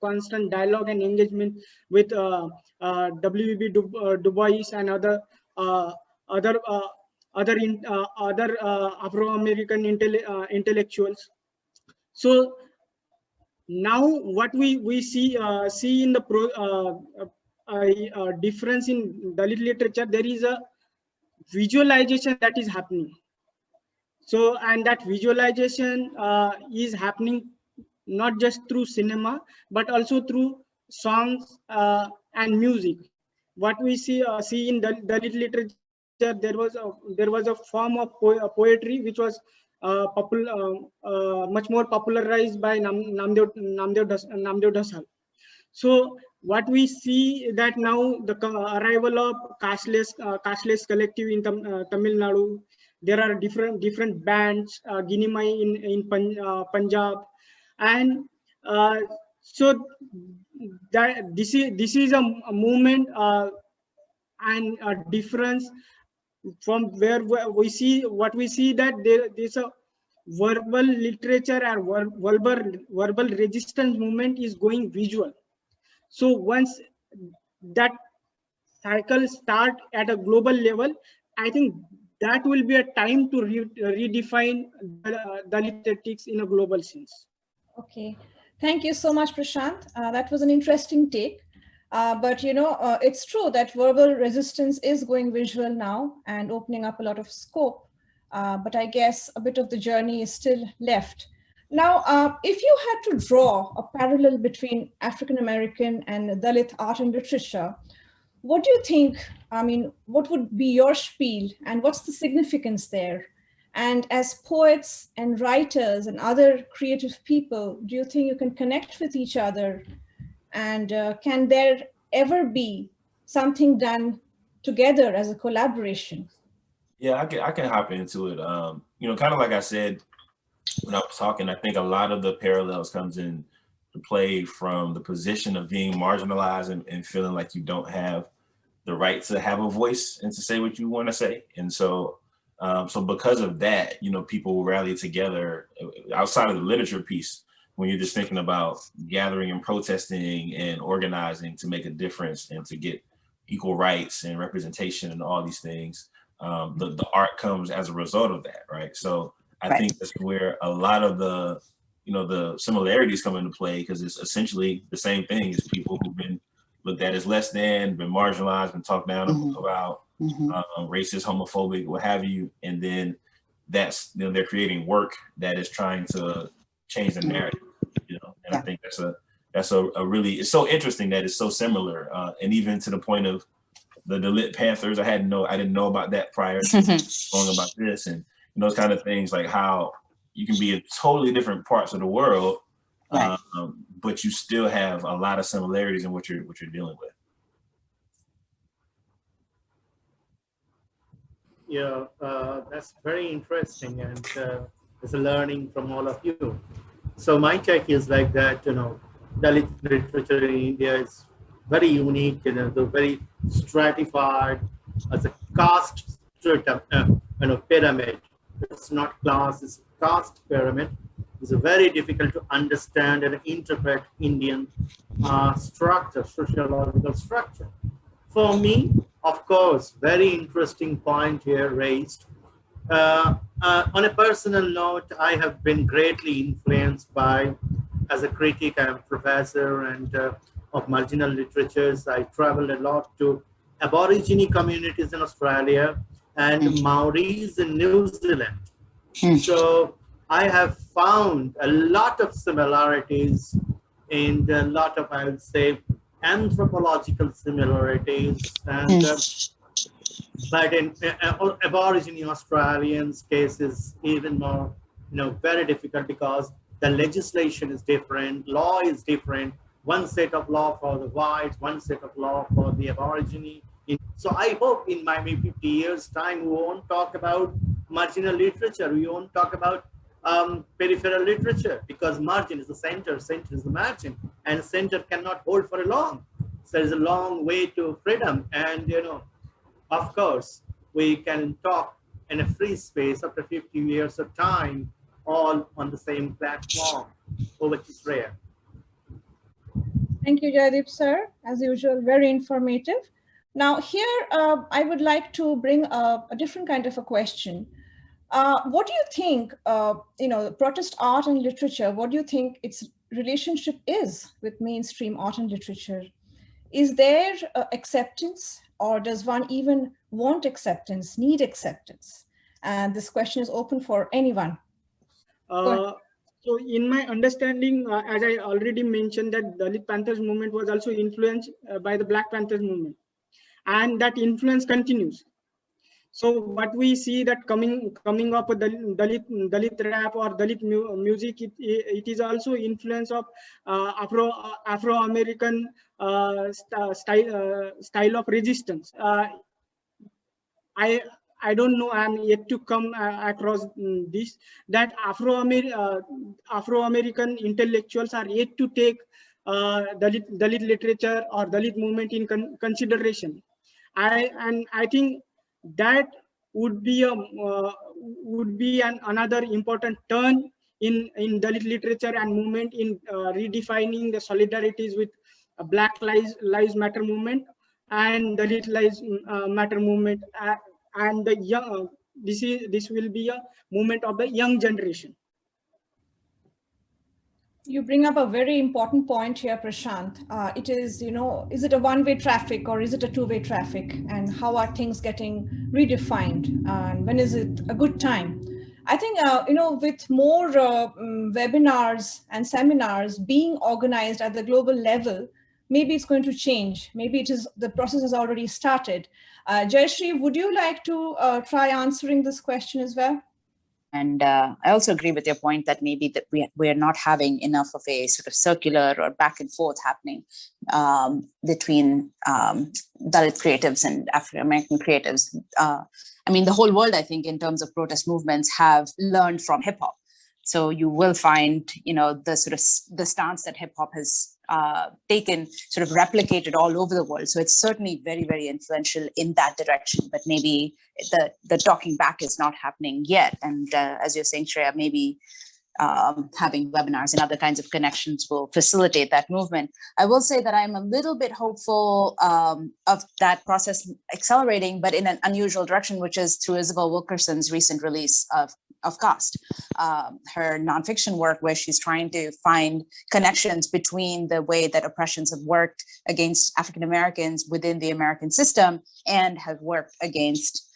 constant dialogue and engagement with W.E.B. Du Bois and other Afro-American intellectuals. So now what we see in the difference in Dalit literature, there is a visualization that is happening. So, and that visualization is happening not just through cinema, but also through songs and music. What we see in Dalit literature, there was a form of poetry which was much more popularized by Namdev Dhasal. So what we see that now the arrival of cashless collective in Tamil Nadu, there are different bands, Ginimai in Punjab, and so that this is a movement and a difference from where we see that there is a verbal literature or verbal resistance movement is going visual. So once that cycle start at a global level, I think that will be a time to redefine Dalit aesthetics in a global sense. Okay, thank you so much, Prashant. That was an interesting take. But it's true that verbal resistance is going visual now and opening up a lot of scope. But I guess a bit of the journey is still left. Now, if you had to draw a parallel between African American and Dalit art and literature, what do you think? I mean, what would be your spiel and what's the significance there? And as poets and writers and other creative people, do you think you can connect with each other? And can there ever be something done together as a collaboration? Yeah, I can hop into it. Kind of like I said when I was talking, I think a lot of the parallels comes in to play from the position of being marginalized and feeling like you don't have the right to have a voice and to say what you want to say. And so because of that, people rally together outside of the literature piece when you're just thinking about gathering and protesting and organizing to make a difference and to get equal rights and representation and all these things. The art comes as a result of that, right? So I think that's where a lot of the similarities come into play, because it's essentially the same thing as people who've been looked at as less than, been marginalized, been talked down about, racist, homophobic, what have you. And then that's, they're creating work that is trying to change the narrative, and I think that's a really, it's so interesting that it's so similar. And even to the point of the Dalit Panthers, I didn't know about that prior to going about this, and those kind of things, like how you can be in totally different parts of the world, but you still have a lot of similarities in what you're dealing with. Yeah, that's very interesting, and it's a learning from all of you. So my take is like that, Dalit literature in India is very unique, the very stratified as a caste pyramid. It's not class, it's caste pyramid. It's very difficult to understand and interpret Indian structure, sociological structure. For me, of course, very interesting point here raised. On a personal note, I have been greatly influenced by, as a critic, I'm a professor and of marginal literatures. I traveled a lot to Aborigine communities in Australia and Maoris in New Zealand. So I have found a lot of similarities and a lot of, I would say, anthropological similarities. And but in Aborigine Australians' case is even more, very difficult because the legislation is different, law is different. One set of law for the whites, one set of law for the Aborigine. So I hope in my maybe 50 years' time we won't talk about marginal literature. We won't talk about peripheral literature because margin is the center, center is the margin, and center cannot hold for a long. So there's a long way to freedom, and of course, we can talk in a free space after 50 years of time, all on the same platform. Over to Sreya. Thank you, Jaydeep, sir. As usual, very informative. Now here, I would like to bring a different kind of a question. What do you think, protest art and literature, what do you think its relationship is with mainstream art and literature? Is there acceptance, or does one even want acceptance, need acceptance? And this question is open for anyone. So in my understanding, as I already mentioned, that Dalit Panthers movement was also influenced by the Black Panthers movement, and that influence continues. So what we see that coming up with Dalit rap or Dalit music, it is also influence of Afro American style of resistance. I don't know. I'm yet to come across this, that Afro American intellectuals are yet to take Dalit literature or Dalit movement in consideration. I think that would be another important turn in Dalit literature and movement in redefining the solidarities with Black Lives Matter movement and Dalit Lives Matter movement, and the young. This will be a movement of the young generation. You bring up a very important point here, Prashant. It is, is it a one-way traffic or is it a two-way traffic? And how are things getting redefined? And when is it a good time? I think, with more webinars and seminars being organized at the global level, maybe it's going to change. Maybe the process has already started. Jayashree, would you like to try answering this question as well? And I also agree with your point that maybe that we are not having enough of a sort of circular or back and forth happening between Dalit creatives and African American creatives. I mean, the whole world, I think, in terms of protest movements, have learned from hip hop. So you will find, the sort of the stance that hip hop has taken sort of replicated all over the world. So it's certainly very, very influential in that direction. But maybe the talking back is not happening yet. And as you're saying, Shreya, maybe having webinars and other kinds of connections will facilitate that movement. I will say that I'm a little bit hopeful of that process accelerating, but in an unusual direction, which is through Isabel Wilkerson's recent release of Caste, her nonfiction work, where she's trying to find connections between the way that oppressions have worked against African Americans within the American system and have worked against,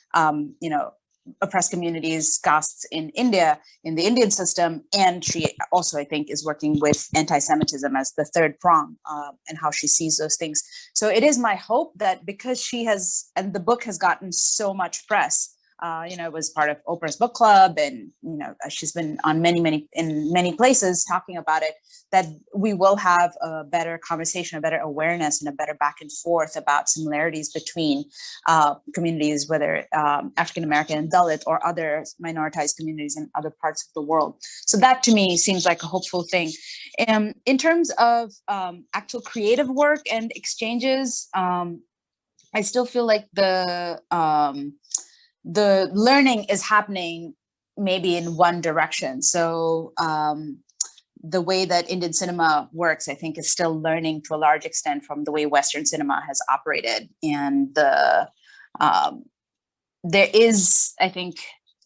oppressed communities, castes in India, in the Indian system. And she also, I think, is working with anti-Semitism as the third prong, and how she sees those things. So it is my hope that because she has, and the book has gotten so much press, It was part of Oprah's book club, and she's been on in many places talking about it, that we will have a better conversation, a better awareness, and a better back and forth about similarities between communities, whether African American and Dalit or other minoritized communities in other parts of the world. So that to me seems like a hopeful thing. In terms of actual creative work and exchanges, I still feel like the learning is happening maybe in one direction. So the way that Indian cinema works, I think, is still learning to a large extent from the way Western cinema has operated. And there is, I think,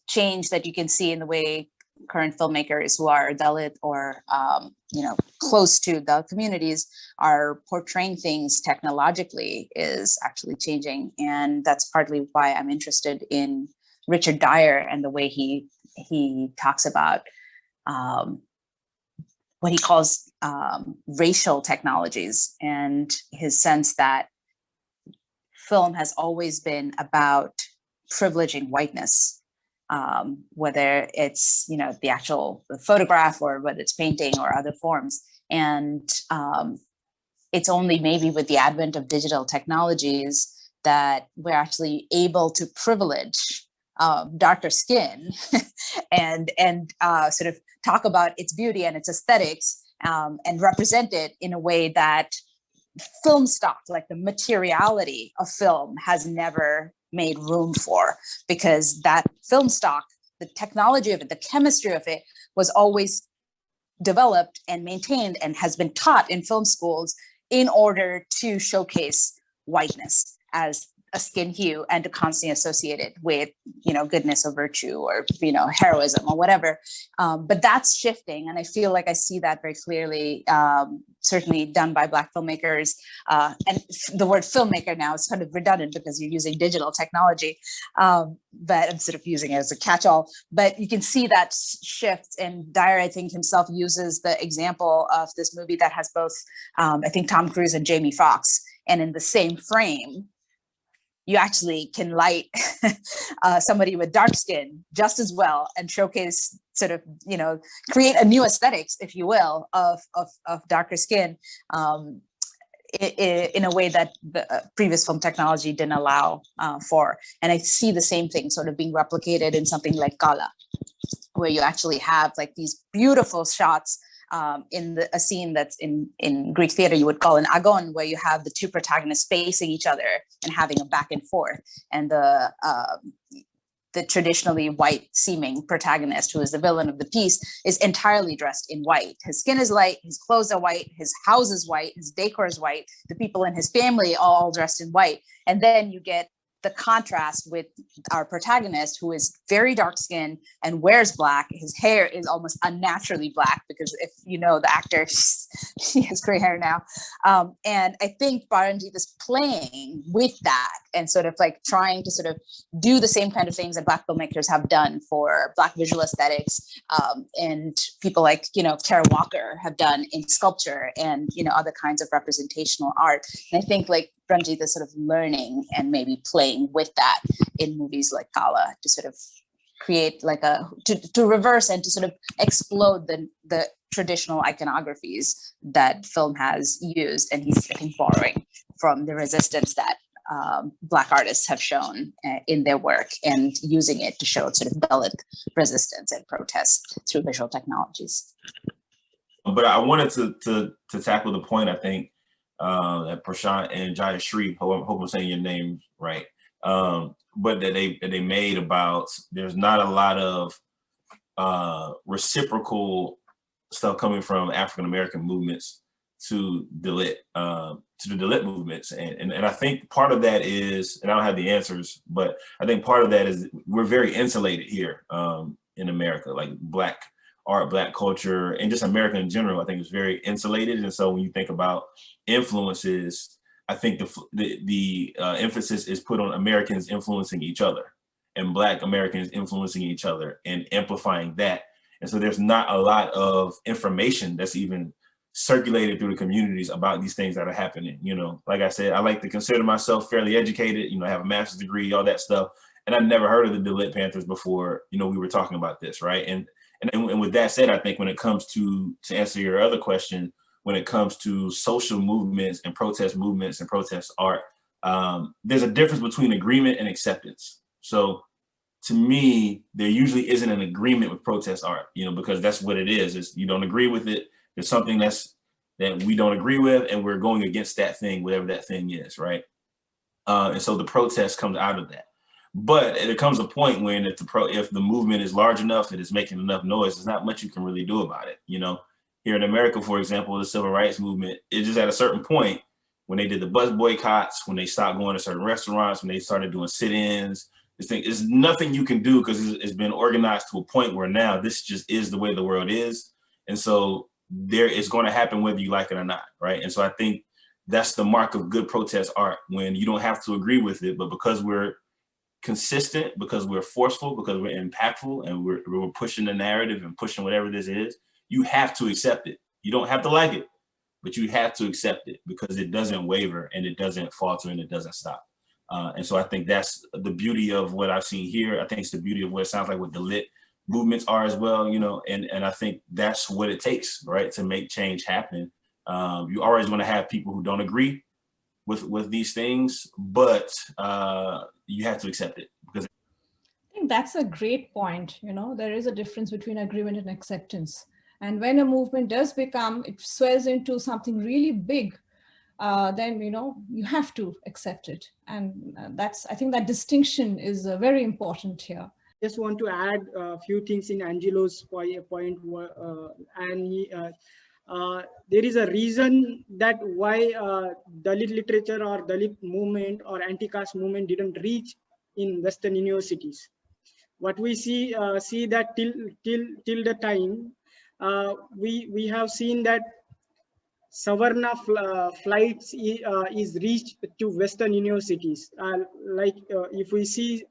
change that you can see in the way current filmmakers who are Dalit or close to the communities are portraying things technologically is actually changing. And that's partly why I'm interested in Richard Dyer and the way he talks about what he calls racial technologies, and his sense that film has always been about privileging whiteness. Whether it's the actual photograph or whether it's painting or other forms. And it's only maybe with the advent of digital technologies that we're actually able to privilege darker skin and sort of talk about its beauty and its aesthetics and represent it in a way that film stock, like the materiality of film, has never made room for, because that film stock, the technology of it, the chemistry of it was always developed and maintained and has been taught in film schools in order to showcase whiteness as a skin hue and to constantly associate it with, goodness or virtue or, heroism or whatever. But that's shifting. And I feel like I see that very clearly, certainly done by Black filmmakers. And the word filmmaker now is kind of redundant because you're using digital technology, but I'm sort of using it as a catch-all. But you can see that shift. And Dyer, I think, himself uses the example of this movie that has both, I think, Tom Cruise and Jamie Foxx. And in the same frame, you actually can light somebody with dark skin just as well and showcase sort of, create a new aesthetics, if you will, of darker skin in a way that the previous film technology didn't allow for. And I see the same thing sort of being replicated in something like Kala, where you actually have like these beautiful shots in a scene that's in Greek theater you would call an agon, where you have the two protagonists facing each other and having a back and forth, and the traditionally white seeming protagonist, who is the villain of the piece, is entirely dressed in white. His skin is light, his clothes are white, his house is white, his decor is white, the people in his family all dressed in white. And then you get the contrast with our protagonist, who is very dark skinned and wears black. His hair is almost unnaturally black, because if you know the actor, she has gray hair now. And I think Paranjit is playing with that and sort of like trying to sort of do the same kind of things that Black filmmakers have done for Black visual aesthetics, and people like, Kara Walker have done in sculpture and, other kinds of representational art. And I think like Ranjit is sort of learning and maybe playing with that in movies like Kala to sort of create like to reverse and to sort of explode the traditional iconographies that film has used. And he's, I think, borrowing from the resistance that Black artists have shown in their work and using it to show sort of Dalit resistance and protest through visual technologies. But I wanted to tackle the point, I think, that Prashant and Jayashree, I hope I'm saying your name right, but that they made about there's not a lot of reciprocal stuff coming from African American movements to the Dalit movements, and I think part of that is, and I don't have the answers, but I think part of that is we're very insulated here in America, like Black art, Black culture, and just America in general. I think it's very insulated, and so when you think about influences, I think the emphasis is put on Americans influencing each other and Black Americans influencing each other and amplifying that. And so there's not a lot of information that's even circulated through the communities about these things that are happening. Like I said, I like to consider myself fairly educated, I have a master's degree, all that stuff. and I'd never heard of the Dalit Panthers before, you know, we were talking about this, right? And with that said, I think when it comes to answer your other question, when it comes to social movements and protest art, there's a difference between agreement and acceptance. So to me, there usually isn't an agreement with protest art, you know, because that's what it is. It's, you don't agree with it. There's something that we don't agree with, and we're going against that thing, whatever that thing is, right? And so the protest comes out of that. But there comes a point when if the movement is large enough, that it's making enough noise, there's not much you can really do about it. You know, here in America, for example, the civil rights movement, it's just at a certain point when they did the bus boycotts, when they stopped going to certain restaurants, when they started doing sit-ins, this thing, there's nothing you can do because it's been organized to a point where now this just is the way the world is. And so there is going to happen whether you like it or not, right? And so I think that's the mark of good protest art, when you don't have to agree with it, but because we're consistent, because we're forceful, because we're impactful, and we're pushing the narrative and pushing whatever this is, you have to accept it. You don't have to like it, but you have to accept it because it doesn't waver and it doesn't falter and it doesn't stop. And so I think that's the beauty of what I've seen here. I think it's the beauty of what it sounds like what the lit movements are as well, you know, and I think that's what it takes, right, to make change happen. You always want to have people who don't agree with these things, but you have to accept it. Because I think that's a great point. You know, there is a difference between agreement and acceptance. And when a movement does become, it swells into something really big, then, you know, you have to accept it. And I think that distinction is very important here. Just want to add a few things in Angelo's point, there is a reason that why Dalit literature or Dalit movement or anti-caste movement didn't reach in Western universities. What we see that till the time we have seen that Savarna flights is reached to Western universities. If we see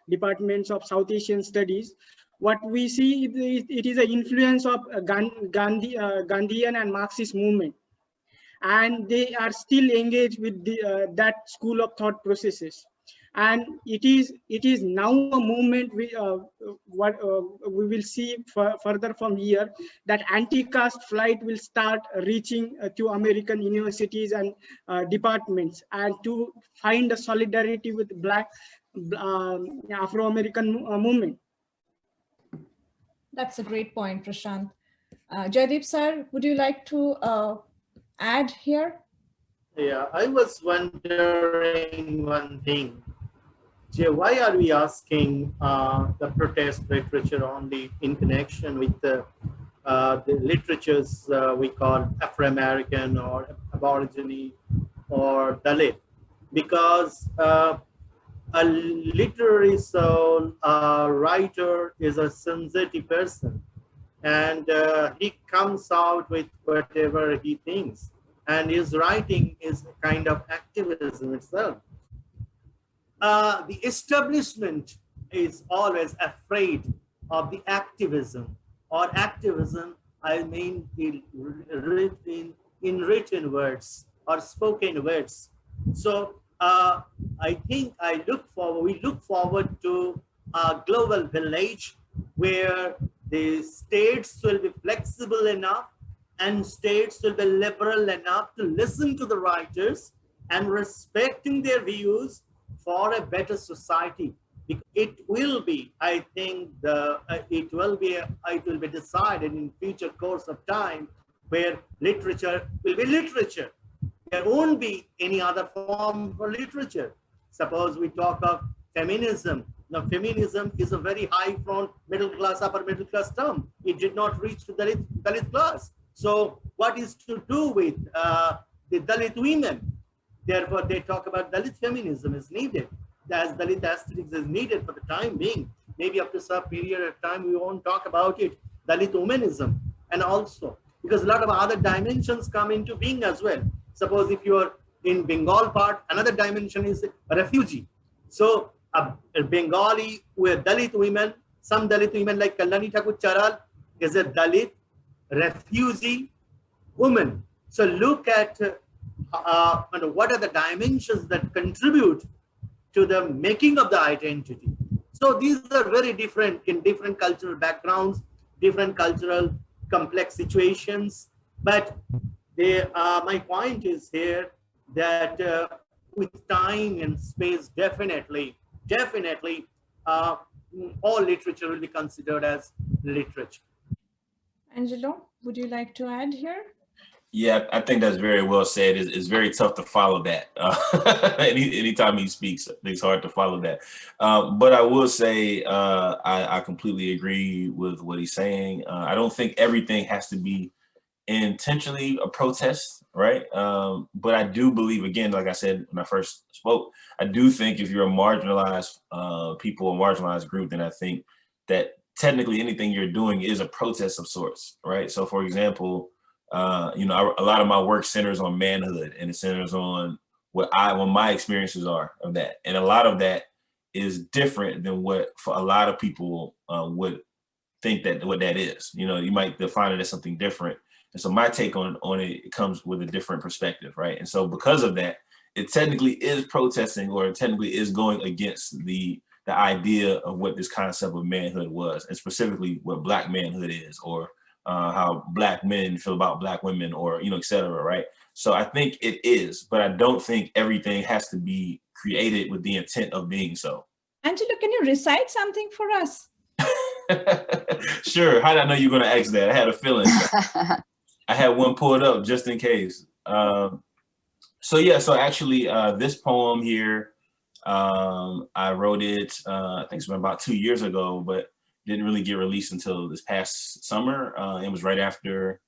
departments of South Asian studies, what we see it is an influence of Gandhian and Marxist movement, and they are still engaged with that school of thought processes. And it is now a movement we will see further from here, that anti-caste flight will start reaching to American universities and departments, and to find a solidarity with Black Afro-American movement. That's a great point, Prashant. Jaydeep sir, would you like to add here? Yeah, I was wondering one thing. Jay, why are we asking the protest literature only in connection with the literatures we call Afro-American or Aborigine or Dalit? Because a literary soul, a writer is a sensitive person, and he comes out with whatever he thinks, and his writing is a kind of activism itself. The establishment is always afraid of the activism, or activism, I mean, in written words or spoken words. So I think we look forward to a global village where the states will be flexible enough and states will be liberal enough to listen to the writers and respecting their views for a better society. It will be, I think, it will be decided in future course of time, where literature will be literature. There won't be any other form for literature. Suppose we talk of feminism. Now, feminism is a very high front middle class, upper middle class term. It did not reach to the Dalit class. So what is to do with the Dalit women? Therefore, they talk about Dalit feminism is needed, as Dalit aesthetics is needed for the time being. Maybe after some period of time, we won't talk about it, Dalit womanism. And also, because a lot of other dimensions come into being as well. Suppose if you are in Bengal part, another dimension is a refugee. So a Bengali with Dalit women, some Dalit women like Kalani Thakur Charal is a Dalit refugee woman. So look at what are the dimensions that contribute to the making of the identity. So these are very different in different cultural backgrounds, different cultural complex situations. But my point is here that with time and space, definitely, all literature will be considered as literature. Angelo, would you like to add here? Yeah, I think that's very well said. It's very tough to follow that. Anytime he speaks, it's hard to follow that. But I will say I completely agree with what he's saying. I don't think everything has to be intentionally a protest, right? But I do believe, again, like I said when I first spoke, I do think if you're a marginalized people, a marginalized group, then I think that technically anything you're doing is a protest of sorts, right? So for example, you know, a lot of my work centers on manhood, and it centers on what my experiences are of that. And a lot of that is different than what for a lot of people would think that what that is. You know, you might define it as something different. And so my take on it comes with a different perspective, right? And so because of that, it technically is protesting, or it technically is going against the idea of what this concept of manhood was, and specifically what Black manhood is, or how Black men feel about Black women, or, you know, et cetera, right? So I think it is, but I don't think everything has to be created with the intent of being so. Angelo, can you recite something for us? Sure. How did I know you were going to ask that? I had a feeling. I had one pulled up just in case. So yeah, so actually this poem here, I wrote it, I think it's been about 2 years ago, but didn't really get released until this past summer. It was right after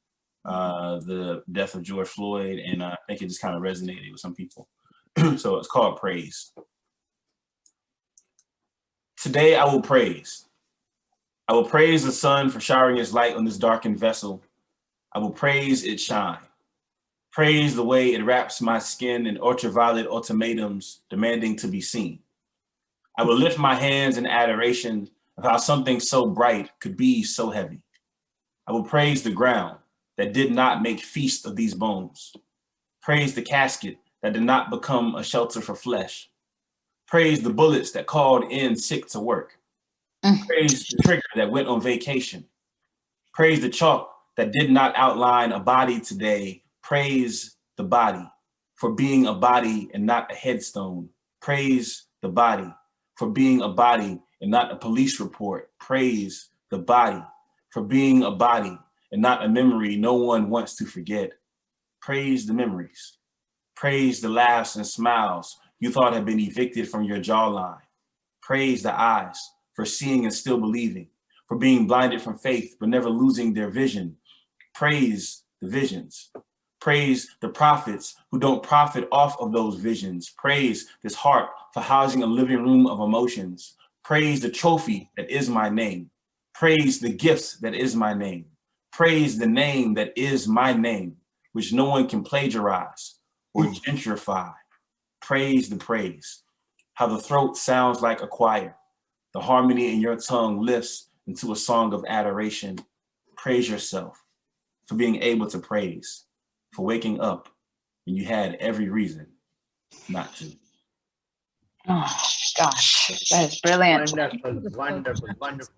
the death of George Floyd, and I think it just kind of resonated with some people. So it's called Praise. Today I will praise. I will praise the sun for showering its light on this darkened vessel. I will praise its shine. Praise the way it wraps my skin in ultraviolet ultimatums demanding to be seen. I will lift my hands in adoration of how something so bright could be so heavy. I will praise the ground that did not make feast of these bones. Praise the casket that did not become a shelter for flesh. Praise the bullets that called in sick to work. Praise the trigger that went on vacation. Praise the chalk that did not outline a body today. Praise the body for being a body and not a headstone. Praise the body for being a body and not a police report. Praise the body for being a body and not a memory no one wants to forget. Praise the memories. Praise the laughs and smiles you thought had been evicted from your jawline. Praise the eyes for seeing and still believing, for being blinded from faith but never losing their vision. Praise the visions. Praise the prophets who don't profit off of those visions. Praise this heart for housing a living room of emotions. Praise the trophy that is my name. Praise the gifts that is my name. Praise the name that is my name, which no one can plagiarize or gentrify. Praise the praise, how the throat sounds like a choir. The harmony in your tongue lifts into a song of adoration. Praise yourself for being able to praise, for waking up when you had every reason not to. Oh gosh, that is brilliant. Wonderful.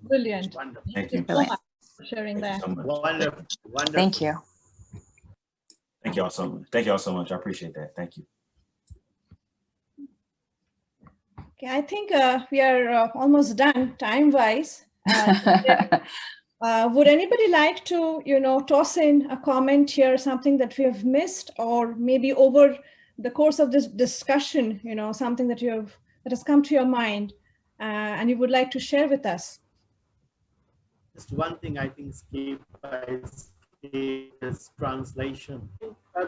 Brilliant. Wonderful. Thank you. So much for sharing Thank that. you so much. Wonderful. Thank you. Thank y'all so much. Thank y'all so much. I appreciate that. Thank you. Okay, I think we are almost done time-wise. Would anybody like to, toss in a comment here, something that we have missed, or maybe over the course of this discussion, something that that has come to your mind and you would like to share with us? Just one thing I think is translation.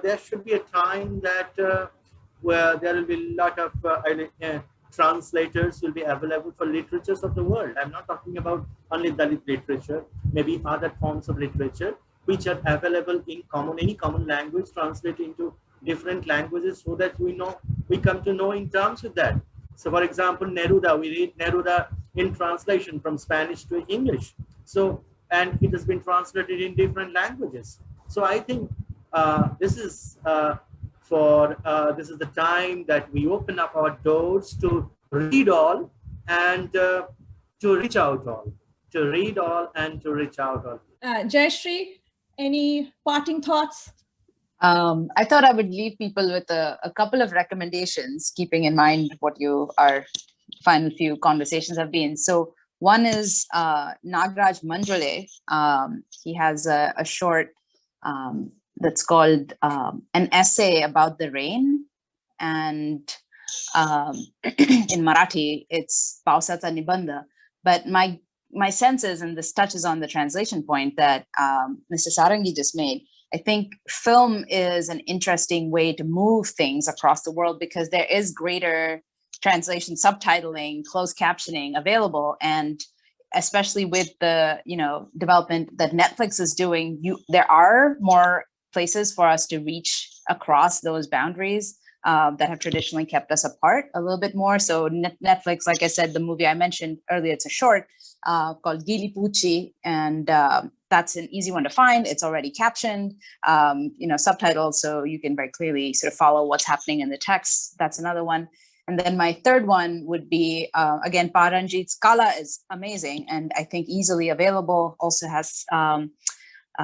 There should be a time that where there will be a lot of translators will be available for literatures of the world. I'm not talking about only Dalit literature, maybe other forms of literature which are available in any common language, translated into different languages, so that we come to know in terms with that. So for example, Neruda, we read Neruda in translation from Spanish to English. So, and it has been translated in different languages. So I think this is the time that we open up our doors to read all and to reach out all. To read all and to reach out all. Jayashree, any parting thoughts? I thought I would leave people with a couple of recommendations, keeping in mind what our final few conversations have been. So one is Nagraj Manjule. He has a short that's called An Essay About the Rain. And in Marathi, it's Pausata Nibandha. But my sense is, and this touches on the translation point that Mr. Sarangi just made, I think film is an interesting way to move things across the world because there is greater translation, subtitling, closed captioning available. And especially with the development that Netflix is doing, there are more places for us to reach across those boundaries that have traditionally kept us apart a little bit more. So Netflix, like I said, the movie I mentioned earlier, it's a short called Gili Pucci, and that's an easy one to find. It's already captioned, subtitles, so you can very clearly sort of follow what's happening in the text. That's another one. And then my third one would be, again, Paranjit's Kala is amazing and I think easily available, also has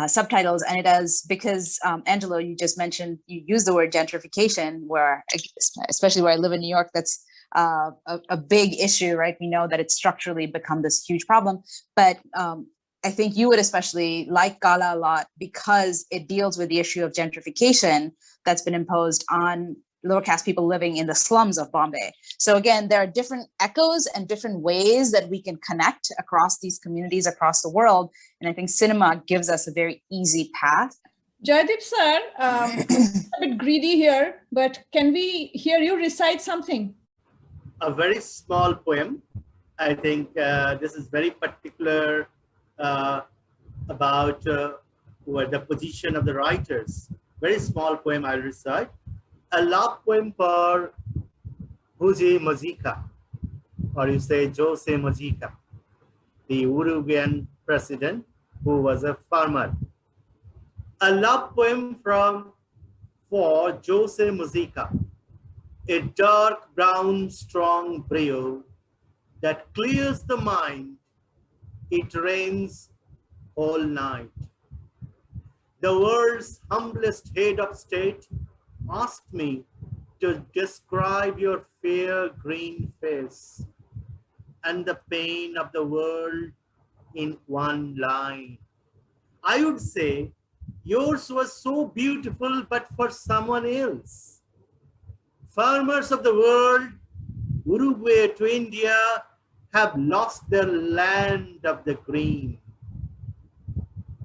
subtitles, and it does, because Angelo, you just mentioned, you use the word gentrification, where, especially where I live in New York, that's a big issue, right? We know that it's structurally become this huge problem, but I think you would especially like Kala a lot because it deals with the issue of gentrification that's been imposed on lower caste people living in the slums of Bombay. So again, there are different echoes and different ways that we can connect across these communities across the world. And I think cinema gives us a very easy path. Jaydeep sir, a bit greedy here, but can we hear you recite something? A very small poem. I think this is very particular about the position of the writers. Very small poem I'll recite. A love poem for Jose Mujica, or you say Jose Mujica, the Uruguayan president who was a farmer. A love poem for Jose Mujica, a dark brown strong brew that clears the mind. It rains all night. The world's humblest head of state asked me to describe your fair green face and the pain of the world in one line. I would say yours was so beautiful, but for someone else. Farmers of the world, Uruguay to India, have lost their land of the green.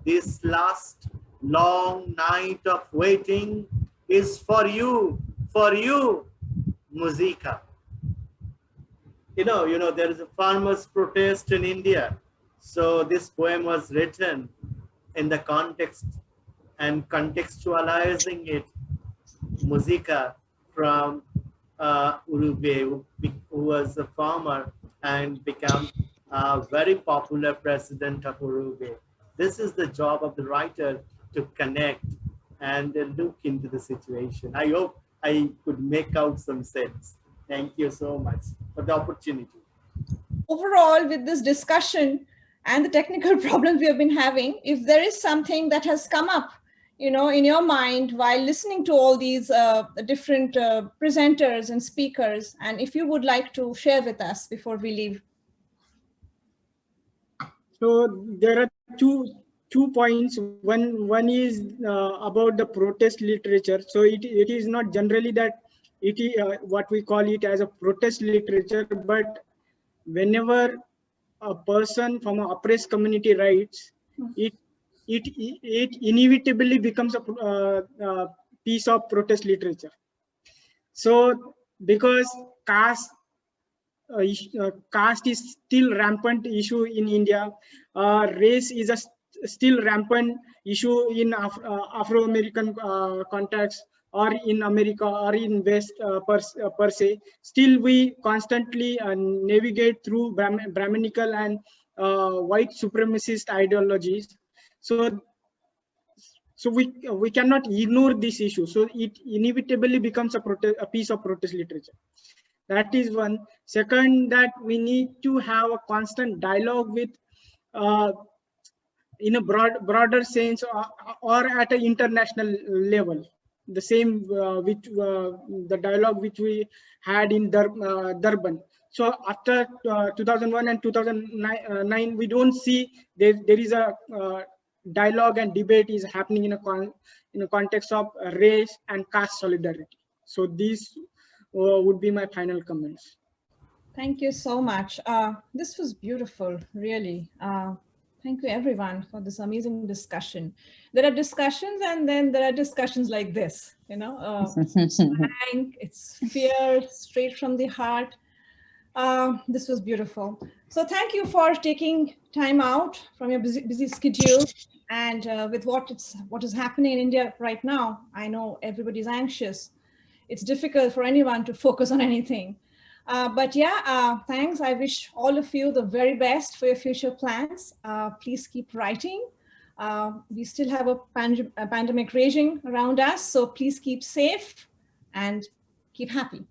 This last long night of waiting is for you, Mujica. You know, there is a farmers' protest in India. So this poem was written in the context and contextualizing it. Mujica from Uruguay, who was a farmer and became a very popular president of Uruguay. This is the job of the writer, to connect and look into the situation. I hope I could make out some sense. Thank you so much for the opportunity. Overall, with this discussion and the technical problems we have been having, if there is something that has come up, in your mind while listening to all these different presenters and speakers, and if you would like to share with us before we leave. So there are two points. One is about the protest literature. So it is not generally that it is what we call it as a protest literature, but whenever a person from an oppressed community writes, it inevitably becomes a piece of protest literature. So because caste is still rampant issue in India, race is a still rampant issue in Afro-American context, or in America, or in West per se. Still we constantly navigate through Brahminical and white supremacist ideologies. So we cannot ignore this issue. So it inevitably becomes a piece of protest literature. That is one. Second, that we need to have a constant dialogue with, in a broader sense, or at an international level. The same the dialogue which we had in Durban. So after 2001 and 2009, we don't see there is a dialogue and debate is happening in a context of race and caste solidarity. So these would be my final comments. Thank you so much. This was beautiful, really. Thank you everyone for this amazing discussion. There are discussions and then there are discussions like this, you know, frank, it's fierce, straight from the heart. This was beautiful. So thank you for taking time out from your busy schedule, and with what is happening in India right now. I know everybody's anxious. It's difficult for anyone to focus on anything. But yeah, thanks. I wish all of you the very best for your future plans. Please keep writing. We still have a pandemic raging around us, so please keep safe and keep happy.